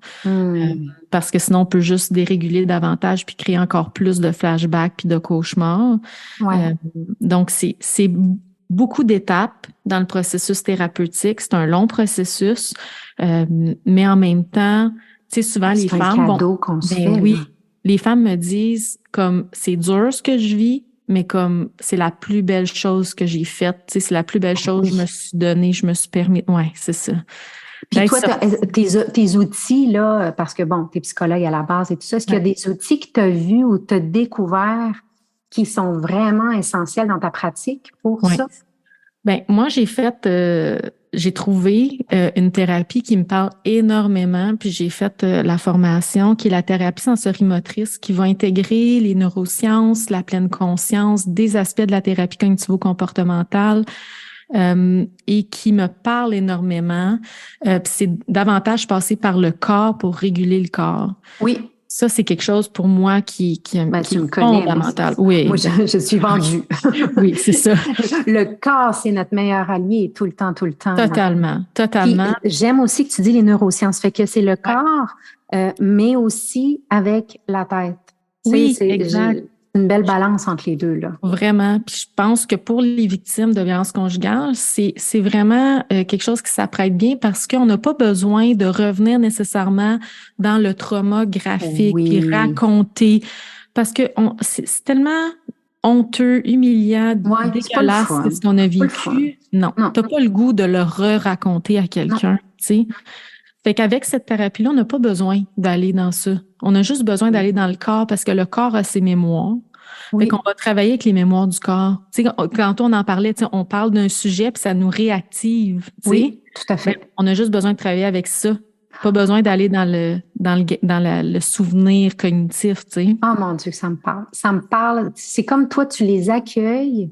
Parce que sinon, on peut juste déréguler davantage puis créer encore plus de flashbacks puis de cauchemars. Donc, c'est beaucoup d'étapes dans le processus thérapeutique. C'est un long processus, mais en même temps, tu sais, souvent les femmes... C'est un cadeau qu'on se fait. Oui, les femmes me disent comme c'est dur ce que je vis, mais comme c'est la plus belle chose que j'ai faite. Tu sais, c'est la plus belle chose que je me suis donnée, je me suis permis. Oui, c'est ça. Puis toi, tes outils, là, parce que bon, t'es psychologue à la base et tout ça, est-ce qu'il y a des outils que tu as vus ou tu as découvert qui sont vraiment essentiels dans ta pratique pour ça? Ben moi, j'ai trouvé une thérapie qui me parle énormément, puis j'ai fait la formation qui est la thérapie sensorimotrice qui va intégrer les neurosciences, la pleine conscience, des aspects de la thérapie cognitivo-comportementale et qui me parle énormément. Puis c'est davantage passé par le corps pour réguler le corps. Oui. Ça, c'est quelque chose pour moi qui est fondamental. Oui. Moi, je suis vendue. Oui, c'est ça. Le corps, c'est notre meilleur allié tout le temps. Totalement. Puis, j'aime aussi que tu dis les neurosciences. Fait que c'est le corps, mais aussi avec la tête. Oui, exact. Une belle balance entre les deux, là. Vraiment. Puis je pense que pour les victimes de violences conjugales, c'est vraiment quelque chose qui s'apprête bien parce qu'on n'a pas besoin de revenir nécessairement dans le trauma graphique puis raconter. Parce que c'est tellement honteux, humiliant, Ouais, c'est pas le dégueulasse, fun. ce qu'on a C'est pas le fun. vécu. Non, Non. t'as pas le goût de le raconter à quelqu'un, tu sais. Fait qu'avec cette thérapie-là, on n'a pas besoin d'aller dans ça. On a juste besoin d'aller dans le corps parce que le corps a ses mémoires. Fait Oui, qu'on va travailler avec les mémoires du corps. Tu sais, quand on en parlait, tu sais, on parle d'un sujet puis ça nous réactive, tu sais. oui, tout à Ben, fait. on a juste besoin de travailler avec ça. Pas besoin d'aller dans le souvenir cognitif, tu sais. Oh mon Dieu, ça me parle. Ça me parle. C'est comme toi, tu les accueilles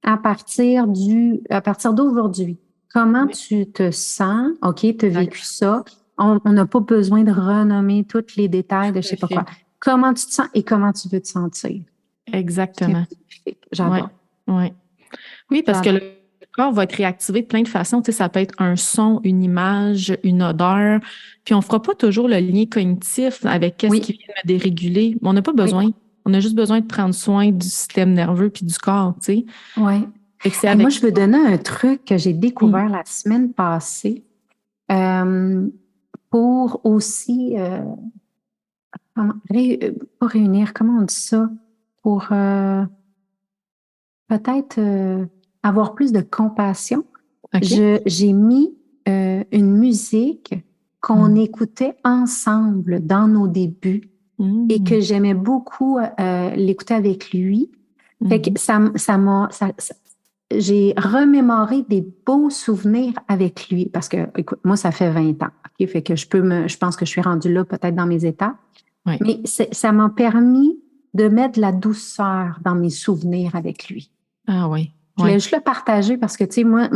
à partir d'aujourd'hui. Comment Oui, tu te sens? OK, tu as exact. vécu ça. On n'a pas besoin de renommer tous les détails de je Tout à sais pas quoi. fait. Comment tu te sens et comment tu veux te sentir? C'est Exactement. magnifique. Ouais, J'adore. ouais. Oui, parce que J'adore. le corps va être réactivé de plein de façons. Tu sais, ça peut être un son, une image, une odeur. Puis on ne fera pas toujours le lien cognitif avec qu'est-ce qui Oui, vient me déréguler. Mais on n'a pas oui, besoin. On a juste besoin de prendre soin du système nerveux puis du corps, tu sais. oui. Fait que c'est Hey, moi, avec je veux donner un truc que j'ai oui, découvert la semaine passée euh, pour aussi pas réunir, comment on dit ça? Pour peut-être avoir plus de compassion. OK. J'ai mis une musique qu'on Mm. écoutait ensemble dans nos débuts et Mm. que j'aimais beaucoup l'écouter avec lui. Fait que Mhm. j'ai remémoré des beaux souvenirs avec lui parce que, écoute, moi, ça fait 20 ans. OK? Fait que je pense que je suis rendue là peut-être dans mes étapes. Ouais. Mais ça m'a permis de mettre de la douceur dans mes souvenirs avec lui. Ah oui. Je voulais Ouais. juste le partager parce que, tu sais, moi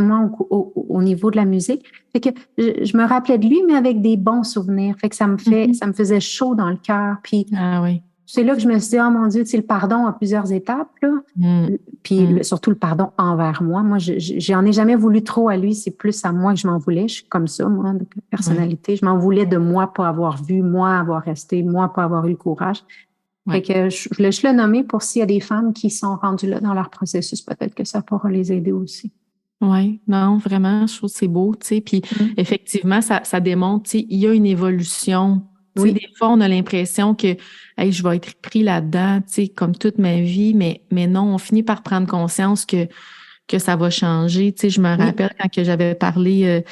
au niveau de la musique, fait que je me rappelais de lui, mais avec des bons souvenirs. Fait que Mhm. ça me faisait chaud dans le cœur. Puis Ah oui. c'est là que je me suis dit, oh mon Dieu, tu sais, le pardon a plusieurs étapes, là. Mm. Puis Mm. surtout le pardon envers moi. Moi, j'en ai jamais voulu trop à lui. C'est plus à moi que je m'en voulais. Je suis comme ça, moi, de Ouais. personnalité. Je m'en voulais de moi pas avoir vu, moi avoir resté, moi pas avoir eu le courage. Fait Ouais. que je voulais juste le nommer pour s'il y a des femmes qui sont rendues là dans leur processus, peut-être que ça pourra les aider aussi. Oui, non, vraiment, je trouve que c'est beau, tu sais. Puis Mm. effectivement, ça démontre, tu sais, il y a une évolution. Tu sais, Oui, des fois, on a l'impression que hey, je vais être pris là-dedans, tu sais, comme toute ma vie, mais non, on finit par prendre conscience que ça va changer. Tu sais, je me oui, rappelle quand que j'avais parlé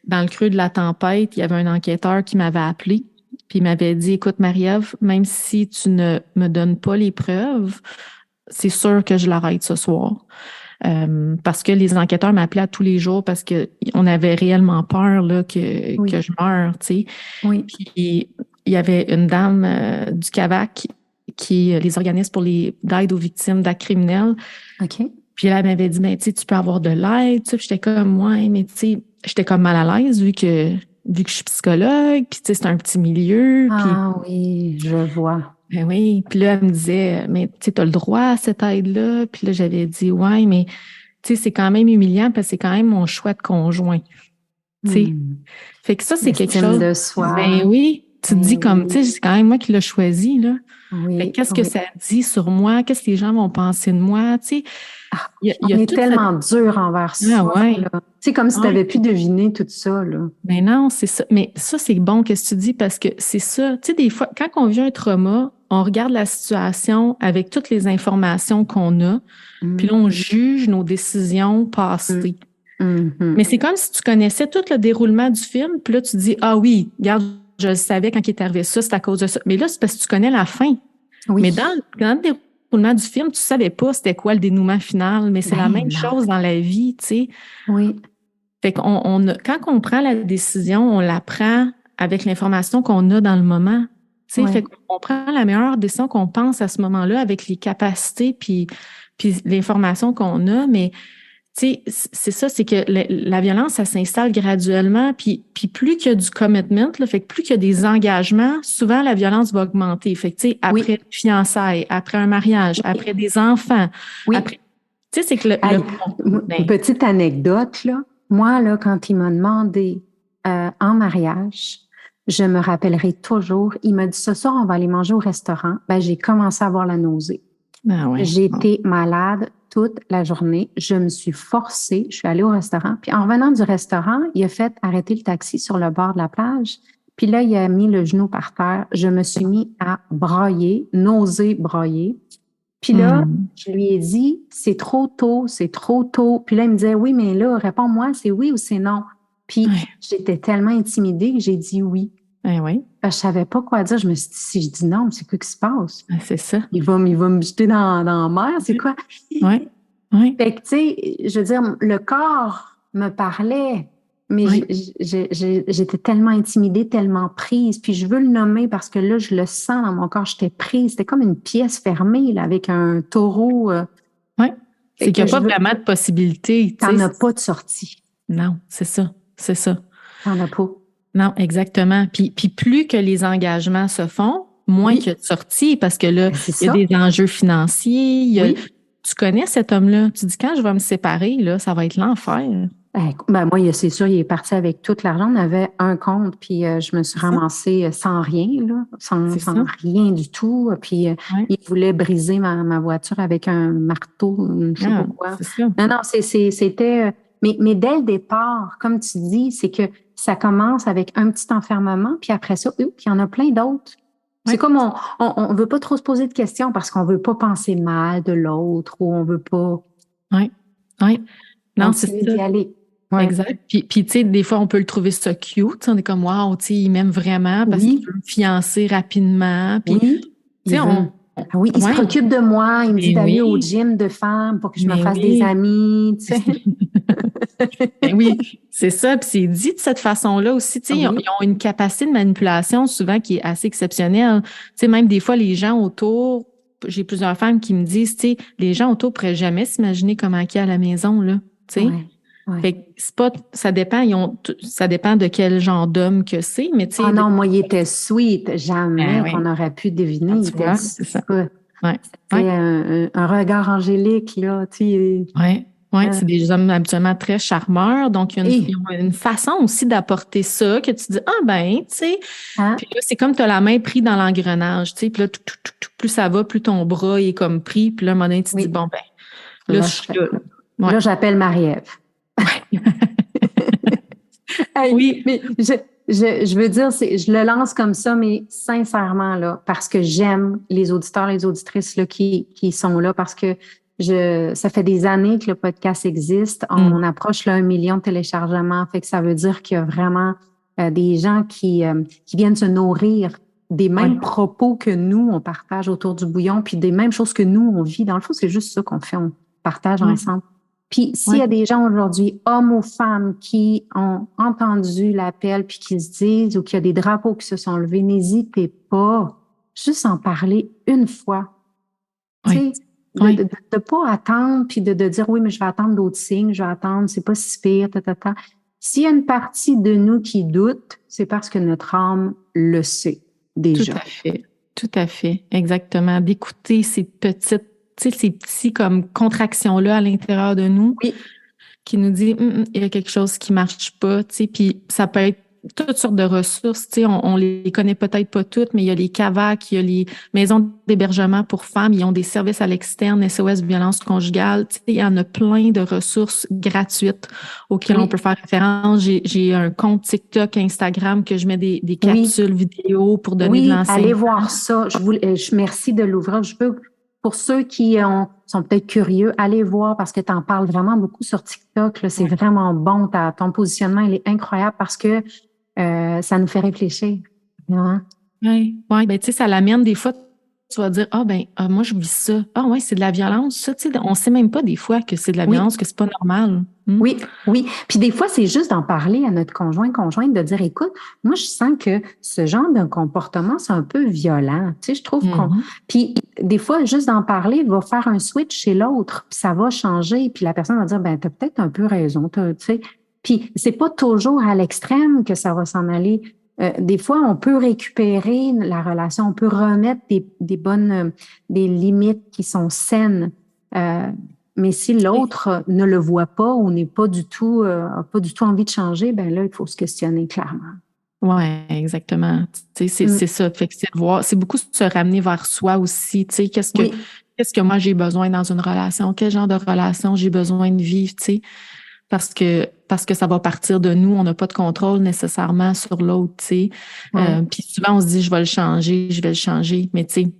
dans le creux de la tempête, il y avait un enquêteur qui m'avait appelé, puis il m'avait dit, écoute, Marie-Ève, même si tu ne me donnes pas les preuves, c'est sûr que je l'arrête ce soir. Parce que les enquêteurs m'appelaient à tous les jours parce qu'on avait réellement peur là, que oui, je meure, tu sais. oui. Puis il y avait une dame du CAVAC qui est les organismes pour d'aide aux victimes d'actes criminels. OK. Puis là, elle m'avait dit, ben, tu sais, tu peux avoir de l'aide, tu sais. Puis j'étais comme, ouais, mais tu sais, j'étais comme mal à l'aise vu que je suis psychologue, puis tu sais, c'est un petit milieu, puis Ah oui, je vois. ben oui. Puis là, elle me disait, mais tu sais, t'as le droit à cette aide-là. Puis là, j'avais dit, ouais, mais tu sais, c'est quand même humiliant parce que c'est quand même mon choix de conjoint. Tu sais. Hmm. Fait que ça, c'est quelque L'estime chose. de Ben soi. oui, tu te dis Ben comme, tu sais, oui, c'est quand même moi qui l'ai choisi, là. Fait que oui, qu'est-ce que oui. ça dit sur moi? Qu'est-ce que les gens vont penser de moi? Tu sais, Ah, il y on a est toute cette. tellement dur envers Ah soi, ouais. là. C'est comme si tu Ouais. avais pu deviner tout ça, là. Mais non, c'est ça. Mais ça, c'est bon que tu dis parce que c'est ça. Tu sais, des fois, quand on vit un trauma, on regarde la situation avec toutes les informations qu'on a, puis là, Hmm, on juge nos décisions hmm, passées. mhm. Mais c'est comme si tu connaissais tout le déroulement du film, puis là, tu dis, ah oui, regarde, je le savais quand il est arrivé ça, c'est à cause de ça. Mais là, c'est parce que tu connais la fin. Mais Oui, dans le déroulement du film, tu savais pas c'était quoi le dénouement final, mais c'est la ben même non. chose dans la vie, tu sais. Oui, Fait quand on prend la décision, on la prend avec l'information qu'on a dans le moment. Tu sais, fait oui. qu'on prend la meilleure décision qu'on pense à ce moment-là avec les capacités puis l'information qu'on a, mais tu sais, c'est ça, c'est que la violence, ça s'installe graduellement, puis plus qu'il y a du commitment, là, fait que plus qu'il y a des engagements, souvent la violence va augmenter. Fait que, tu sais, après Oui, une fiançailles, après un mariage, oui, après des enfants, oui. après, tu sais, c'est que Hey, une ben, petite anecdote, là. Moi, là, quand il m'a demandé en mariage, je me rappellerai toujours, il m'a dit ce soir, on va aller manger au restaurant. Ben, j'ai commencé à avoir la nausée. ah ouais, J'ai bon. été malade toute la journée. Je me suis forcée. Je suis allée au restaurant. Puis en revenant du restaurant, il a fait arrêter le taxi sur le bord de la plage. Puis là, il a mis le genou par terre. Je me suis mis à brailler, nauser, brailler. Puis là, je lui ai dit, c'est trop tôt, c'est trop tôt. Puis là, il me disait, oui, mais là, réponds-moi, c'est oui ou c'est non? Puis j'étais tellement intimidée que j'ai dit oui. Oui. Parce que je savais pas quoi dire. Je me suis dit, si je dis non, c'est quoi qui se passe? C'est ça. Il va me jeter dans la mer, c'est quoi? Oui. Fait que, tu sais, je veux dire, le corps me parlait, mais j'étais tellement intimidée, tellement prise. Puis je veux le nommer parce que là, je le sens dans mon corps, j'étais prise. C'était comme une pièce fermée, là, avec un taureau. Oui. C'est qu'il n'y a pas vraiment de possibilité. T'en as pas de sortie. Non, c'est ça. T'en as pas. Non, exactement. Puis plus que les engagements se font, moins qu'il y a de sorties, parce que là, il y a des enjeux financiers. Tu connais cet homme-là. Tu dis, quand je vais me séparer, là, ça va être l'enfer. Ben moi, c'est sûr, il est parti avec tout l'argent. On avait un compte, puis je me suis ramassée sans rien, là, sans rien du tout. Puis il voulait briser ma voiture avec un marteau, je sais pas quoi. Non, c'était... Mais dès le départ, comme tu dis, c'est que ça commence avec un petit enfermement, puis après ça, il y en a plein d'autres. C'est comme on veut pas trop se poser de questions parce qu'on veut pas penser mal de l'autre ou on veut pas... Oui. Non, c'est ça. D'y aller. Ouais. Exact. Puis tu sais, des fois, on peut le trouver ça cute. On est comme, wow, tu sais, il m'aime vraiment parce qu'il veut me fiancer rapidement. Puis, tu sais, il se préoccupe de moi. Il me dit d'aller au gym de femmes pour que je me fasse des amis. Tu sais. Oui, c'est ça. Puis c'est dit de cette façon-là aussi. Tu sais, ils ont une capacité de manipulation souvent qui est assez exceptionnelle. Tu sais, même des fois, les gens autour, j'ai plusieurs femmes qui me disent, tu sais, les gens autour ne pourraient jamais s'imaginer comment il est à la maison, là. Tu sais. Fait que c'est pas, ça dépend de quel genre d'homme que c'est, mais tu sais. Ah non, moi, il était sweet. Jamais qu'on aurait pu deviner. Il était c'est ça. C'était un regard angélique, là, tu sais. Oui, c'est des hommes habituellement très charmeurs. Donc, ils ont une façon aussi d'apporter ça que tu dis, tu sais. Puis là, c'est comme tu as la main prise dans l'engrenage, tu sais. Puis là, plus ça va, plus ton bras est comme pris. Puis là, à un moment donné, tu te dis, bon, là, je suis là. Là, j'appelle Marie-Ève. Oui, mais je veux dire, je le lance comme ça, mais sincèrement, là, parce que j'aime les auditeurs et les auditrices là, qui sont là, parce que ça fait des années que le podcast existe. On approche là 1 million de téléchargements, fait que ça veut dire qu'il y a vraiment des gens qui viennent se nourrir des mêmes propos que nous, on partage autour du bouillon, puis des mêmes choses que nous, on vit. Dans le fond, c'est juste ça qu'on fait, on partage ensemble. Puis s'il y a des gens aujourd'hui, hommes ou femmes, qui ont entendu l'appel puis qui se disent, ou qu'il y a des drapeaux qui se sont levés, n'hésitez pas, juste en parler une fois. Tu sais, de pas attendre puis de dire, oui, mais je vais attendre d'autres signes, je vais attendre, c'est pas si pire, S'il y a une partie de nous qui doute, c'est parce que notre âme le sait déjà. Tout à fait, exactement. D'écouter ces petites, tu sais, ces petits comme contractions-là à l'intérieur de nous qui nous dit il y a quelque chose qui marche pas, tu sais, puis ça peut être toutes sortes de ressources, tu sais, on les connaît peut-être pas toutes, mais il y a les CAVAC, il y a les maisons d'hébergement pour femmes, ils ont des services à l'externe, SOS violence conjugale, tu sais, il y en a plein de ressources gratuites auxquelles on peut faire référence. J'ai un compte TikTok, Instagram que je mets des capsules vidéo pour donner de l'enseignement. Allez voir ça. Je merci de l'ouvrir. Pour ceux qui sont peut-être curieux, allez voir parce que tu en parles vraiment beaucoup sur TikTok. Là, c'est vraiment bon. Ton positionnement, il est incroyable parce que ça nous fait réfléchir. Oui, ben tu sais, ça l'amène des fois, tu vas dire, moi je vis ça. C'est de la violence, ça, tu sais, on sait même pas des fois que c'est de la violence, que c'est pas normal. Oui. Puis des fois, c'est juste d'en parler à notre conjointe, de dire, écoute, moi je sens que ce genre de comportement, c'est un peu violent. Tu sais, je trouve Puis des fois, juste d'en parler va faire un switch chez l'autre, puis ça va changer, puis la personne va dire, t'as peut-être un peu raison, tu sais. Puis c'est pas toujours à l'extrême que ça va s'en aller. Des fois, on peut récupérer la relation, on peut remettre des limites qui sont saines. Mais si l'autre ne le voit pas ou n'est pas du tout envie de changer, là, il faut se questionner clairement. Oui, exactement. Tu sais, c'est ça. Fait que c'est de voir, c'est beaucoup se ramener vers soi aussi. Tu sais, qu'est-ce que moi j'ai besoin dans une relation? Quel genre de relation j'ai besoin de vivre? Tu sais, parce que ça va partir de nous, on n'a pas de contrôle nécessairement sur l'autre, tu sais. Puis souvent, on se dit, je vais le changer, mais tu sais,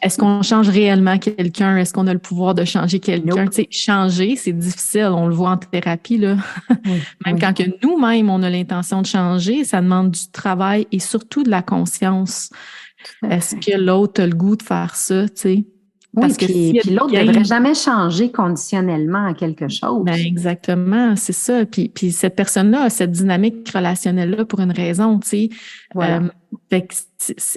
est-ce qu'on change réellement quelqu'un? Est-ce qu'on a le pouvoir de changer quelqu'un? Tu sais, changer, c'est difficile, on le voit en thérapie, là. Même quand que nous-mêmes, on a l'intention de changer, ça demande du travail et surtout de la conscience. Est-ce que l'autre a le goût de faire ça, tu sais? Oui, parce puis l'autre ne devrait jamais changer conditionnellement à quelque chose. Ben exactement, c'est ça. Puis cette personne-là a cette dynamique relationnelle-là pour une raison, tu sais. Voilà. Fait que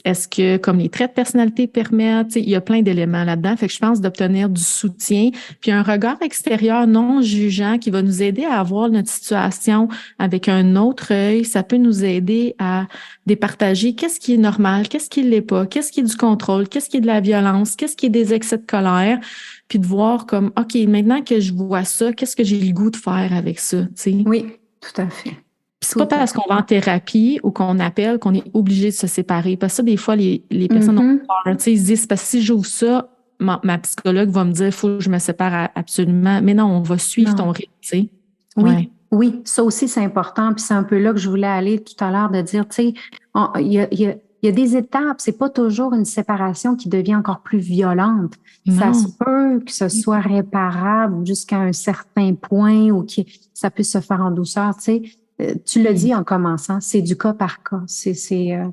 est-ce que, comme les traits de personnalité permettent, tu sais, il y a plein d'éléments là-dedans. Fait que je pense d'obtenir du soutien, puis un regard extérieur non jugeant qui va nous aider à voir notre situation avec un autre œil. Ça peut nous aider à départager qu'est-ce qui est normal, qu'est-ce qui ne l'est pas, qu'est-ce qui est du contrôle, qu'est-ce qui est de la violence, qu'est-ce qui est des excès de colère, puis de voir comme, OK, maintenant que je vois ça, qu'est-ce que j'ai le goût de faire avec ça, tu sais? Oui, tout à fait. C'est pas parce qu'on va en thérapie ou qu'on appelle qu'on est obligé de se séparer. Parce que ça, des fois, les personnes ont peur. Tu sais, ils se disent, parce que si j'ouvre ça, ma psychologue va me dire, il faut que je me sépare absolument. Mais non, on va suivre ton rythme, tu sais. Oui, ça aussi, c'est important. Puis c'est un peu là que je voulais aller tout à l'heure de dire, tu sais, il y a des étapes. C'est pas toujours une séparation qui devient encore plus violente. Non. Ça se peut que ce soit réparable jusqu'à un certain point ou que ça puisse se faire en douceur, tu sais. Tu l'as dit en commençant, c'est du cas par cas.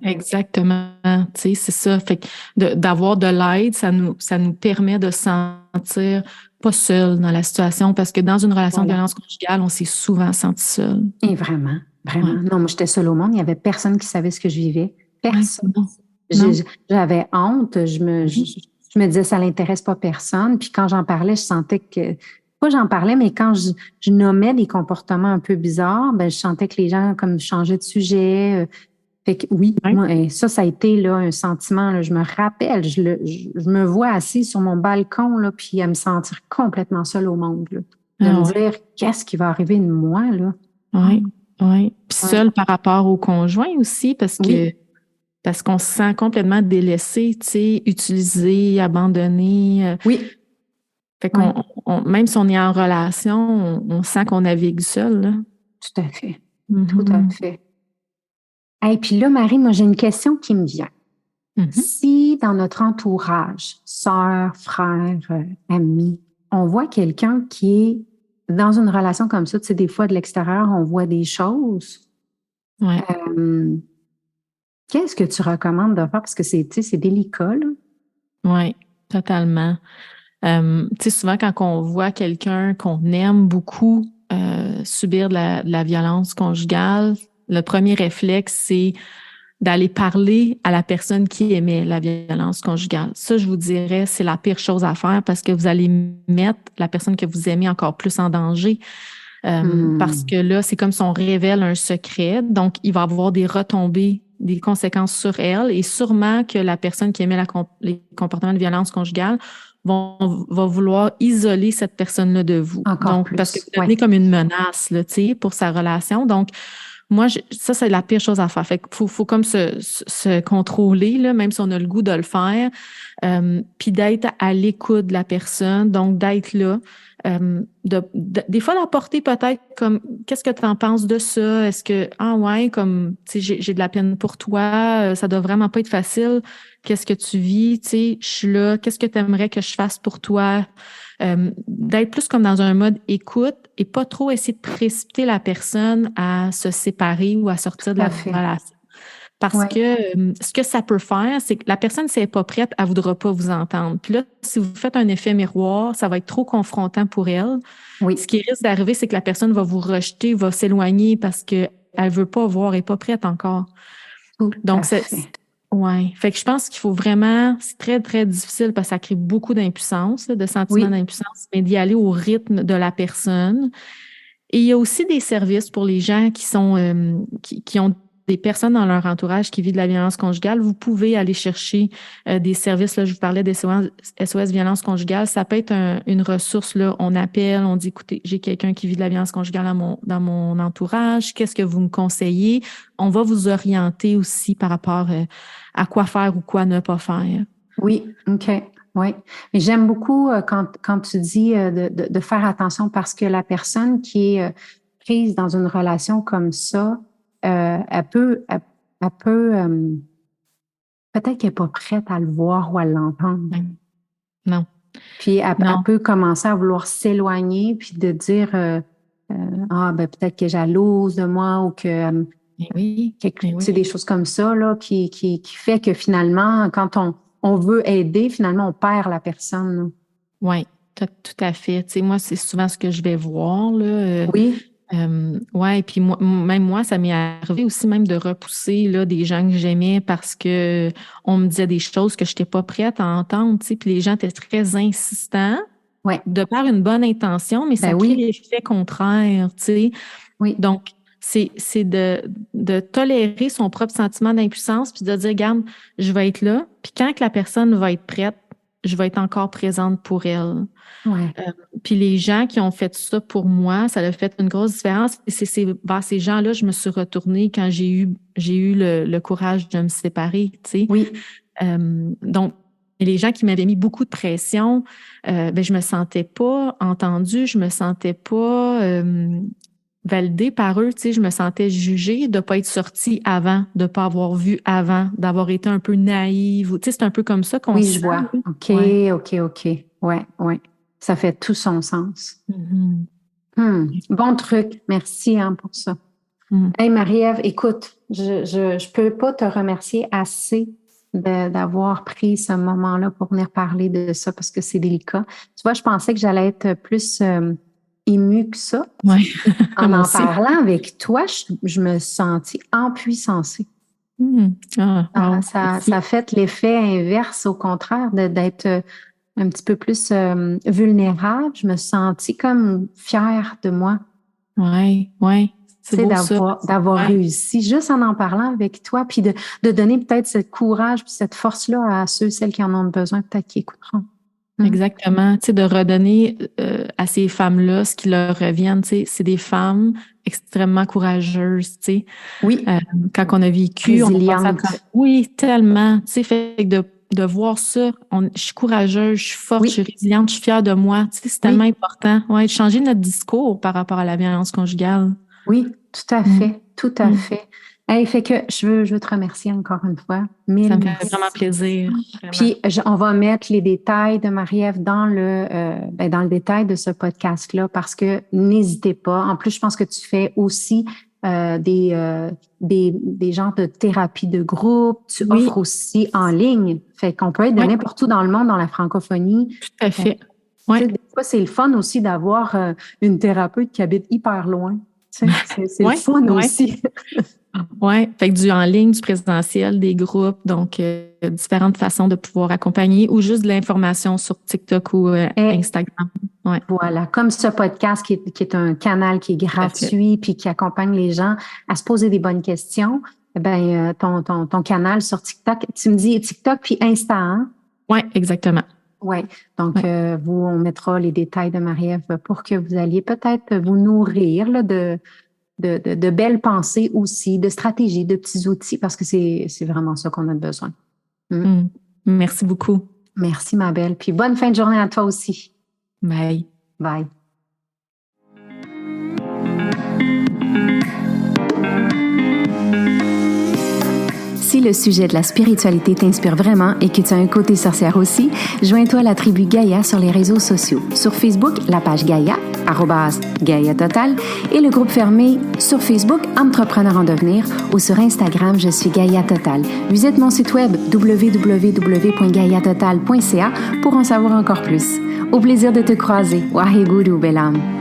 Exactement, tu sais, c'est ça. Fait que d'avoir de l'aide, ça nous permet de se sentir pas seul dans la situation, parce que dans une relation de violence conjugale, on s'est souvent senti seul. Et vraiment. Non, moi, j'étais seule au monde. Il n'y avait personne qui savait ce que je vivais. Personne. J'avais honte. Je me disais, ça l'intéresse pas personne. Puis quand j'en parlais, je sentais que... Pas j'en parlais, mais quand je nommais des comportements un peu bizarres, ben je sentais que les gens comme changeaient de sujet. Fait que oui, moi, ça a été là un sentiment. Là, je me rappelle, je me vois assise sur mon balcon là, puis à me sentir complètement seule au monde. Là, de me dire qu'est-ce qui va arriver de moi là. Oui. Puis seule par rapport au conjoint aussi, parce qu'on se sent complètement délaissé, tu sais, utilisé, abandonné. Fait qu'on, même si on est en relation, on sent qu'on navigue seul. Là. Tout à fait. Tout à fait. Et puis là, Marie, moi, j'ai une question qui me vient. Si dans notre entourage, sœur, frère, ami, on voit quelqu'un qui est dans une relation comme ça, tu sais, des fois de l'extérieur, on voit des choses. Qu'est-ce que tu recommandes de faire? Parce que c'est délicat, là. Oui, totalement. Tu sais, souvent, quand on voit quelqu'un qu'on aime beaucoup subir de la violence conjugale, le premier réflexe, c'est d'aller parler à la personne qui aimait la violence conjugale. Ça, je vous dirais, c'est la pire chose à faire parce que vous allez mettre la personne que vous aimez encore plus en danger. Parce que là, c'est comme si on révèle un secret. Donc, il va y avoir des retombées, des conséquences sur elle et sûrement que la personne qui aimait les comportements de violence conjugale va vouloir isoler cette personne-là de vous. Encore donc, plus. Parce que vous devenez comme une menace, là, tu sais, pour sa relation. Donc, moi, ça, c'est la pire chose à faire. Fait qu'il faut comme se contrôler, là, même si on a le goût de le faire, puis d'être à l'écoute de la personne, donc d'être là. Des fois, d'apporter peut-être comme, qu'est-ce que tu en penses de ça? Est-ce que, comme, tu sais, j'ai de la peine pour toi, ça doit vraiment pas être facile. Qu'est-ce que tu vis? Tu sais, je suis là. Qu'est-ce que tu aimerais que je fasse pour toi? D'être plus comme dans un mode écoute et pas trop essayer de précipiter la personne à se séparer ou à sortir de la relation. Parce que ce que ça peut faire, c'est que la personne, si elle n'est pas prête, elle ne voudra pas vous entendre. Puis là, si vous faites un effet miroir, ça va être trop confrontant pour elle. Ce qui risque d'arriver, c'est que la personne va vous rejeter, va s'éloigner parce qu'elle ne veut pas voir, elle n'est pas prête encore. Donc, fait que je pense qu'il faut vraiment, c'est très, très difficile parce que ça crée beaucoup d'impuissance, de sentiments d'impuissance, mais d'y aller au rythme de la personne. Et il y a aussi des services pour les gens qui sont, qui ont des personnes dans leur entourage qui vivent de la violence conjugale. Vous pouvez aller chercher des services. Là, je vous parlais des SOS violence conjugale. Ça peut être une ressource. Là, on appelle, on dit, écoutez, j'ai quelqu'un qui vit de la violence conjugale dans mon entourage. Qu'est-ce que vous me conseillez? On va vous orienter aussi par rapport à quoi faire ou quoi ne pas faire. Oui, OK. oui. Mais j'aime beaucoup quand tu dis de faire attention parce que la personne qui est prise dans une relation comme ça, elle peut peut-être qu'elle n'est pas prête à le voir ou à l'entendre. Non. Puis elle peut commencer à vouloir s'éloigner puis de dire ben peut-être qu'elle est jalouse de moi ou que c'est des choses comme ça là, qui fait que finalement, quand on veut aider, finalement, on perd la personne. Oui, tout à fait. Tu sais, moi, c'est souvent ce que je vais voir, là. Oui. Oui, puis moi, ça m'est arrivé aussi même de repousser là, des gens que j'aimais parce que on me disait des choses que je n'étais pas prête à entendre, tu sais, puis les gens étaient très insistants, de par une bonne intention, mais ça crée l'effet contraire, tu sais. Oui. Donc, c'est de tolérer son propre sentiment d'impuissance puis de dire, regarde, je vais être là, puis quand que la personne va être prête, je vais être encore présente pour elle. Ouais. Puis les gens qui ont fait ça pour moi, ça a fait une grosse différence. Et c'est vers ces gens-là, je me suis retournée quand j'ai eu le courage de me séparer, tu sais. Oui. Donc, les gens qui m'avaient mis beaucoup de pression, je me sentais pas entendue, je me sentais pas validée par eux, tu sais, je me sentais jugée de pas être sortie avant, de pas avoir vu avant, d'avoir été un peu naïve. Tu sais, c'est un peu comme ça qu'on se sent. Oui, je vois. OK. Ouais. Ça fait tout son sens. Bon truc. Merci pour ça. Hey, Marie-Ève, écoute, je peux pas te remercier assez d'avoir pris ce moment-là pour venir parler de ça parce que c'est délicat. Tu vois, je pensais que j'allais être plus émue que ça. Ouais. En parlant avec toi, je me sentis empuissancée. Ça a fait l'effet inverse, au contraire, d'être un petit peu plus vulnérable. Je me sentis comme fière de moi. Oui. C'est d'avoir réussi juste en parlant avec toi, puis de donner peut-être ce courage puis cette force-là à celles qui en ont besoin, peut-être qui écouteront. Exactement. Tu sais, de redonner à ces femmes-là ce qui leur reviennent. Tu sais, c'est des femmes extrêmement courageuses, tu sais. Oui. Quand on a vécu, oui, tellement. Tu sais, fait que de voir ça, je suis courageuse, je suis forte, je suis résiliente, je suis fière de moi. Tu sais, c'est tellement important. Ouais, de changer notre discours par rapport à la violence conjugale. Oui, tout à fait, tout à fait. Hey, fait que je veux te remercier encore une fois. Ça me fait vraiment plaisir. Vraiment. Puis on va mettre les détails de Marie-Ève dans le détail de ce podcast-là parce que n'hésitez pas. En plus, je pense que tu fais aussi des genres de thérapie de groupe. Tu offres aussi en ligne. Fait qu'on peut être de n'importe où dans le monde, dans la francophonie. Tout à fait. Des fois, c'est le fun aussi d'avoir une thérapeute qui habite hyper loin. C'est le fun aussi. Oui, fait que du en ligne, du présentiel, des groupes, donc différentes façons de pouvoir accompagner ou juste de l'information sur TikTok ou Instagram. Ouais. Voilà, comme ce podcast qui est un canal qui est gratuit puis qui accompagne les gens à se poser des bonnes questions. Ton canal sur TikTok, tu me dis TikTok puis Insta, hein? Oui, exactement. Oui, donc on mettra les détails de Marie-Ève pour que vous alliez peut-être vous nourrir là, de belles pensées aussi, de stratégies, de petits outils, parce que c'est vraiment ça qu'on a besoin. Merci beaucoup. Merci, ma belle. Puis bonne fin de journée à toi aussi. Bye. Bye. Si le sujet de la spiritualité t'inspire vraiment et que tu as un côté sorcière aussi, joins-toi à la tribu Gaïa sur les réseaux sociaux. Sur Facebook, la page Gaïa, @Gaïa Total, et le groupe fermé sur Facebook Entrepreneur en devenir, ou sur Instagram, je suis Gaïa Total. Visite mon site web www.gaïatotal.ca pour en savoir encore plus. Au plaisir de te croiser. Waheguru, belle âme.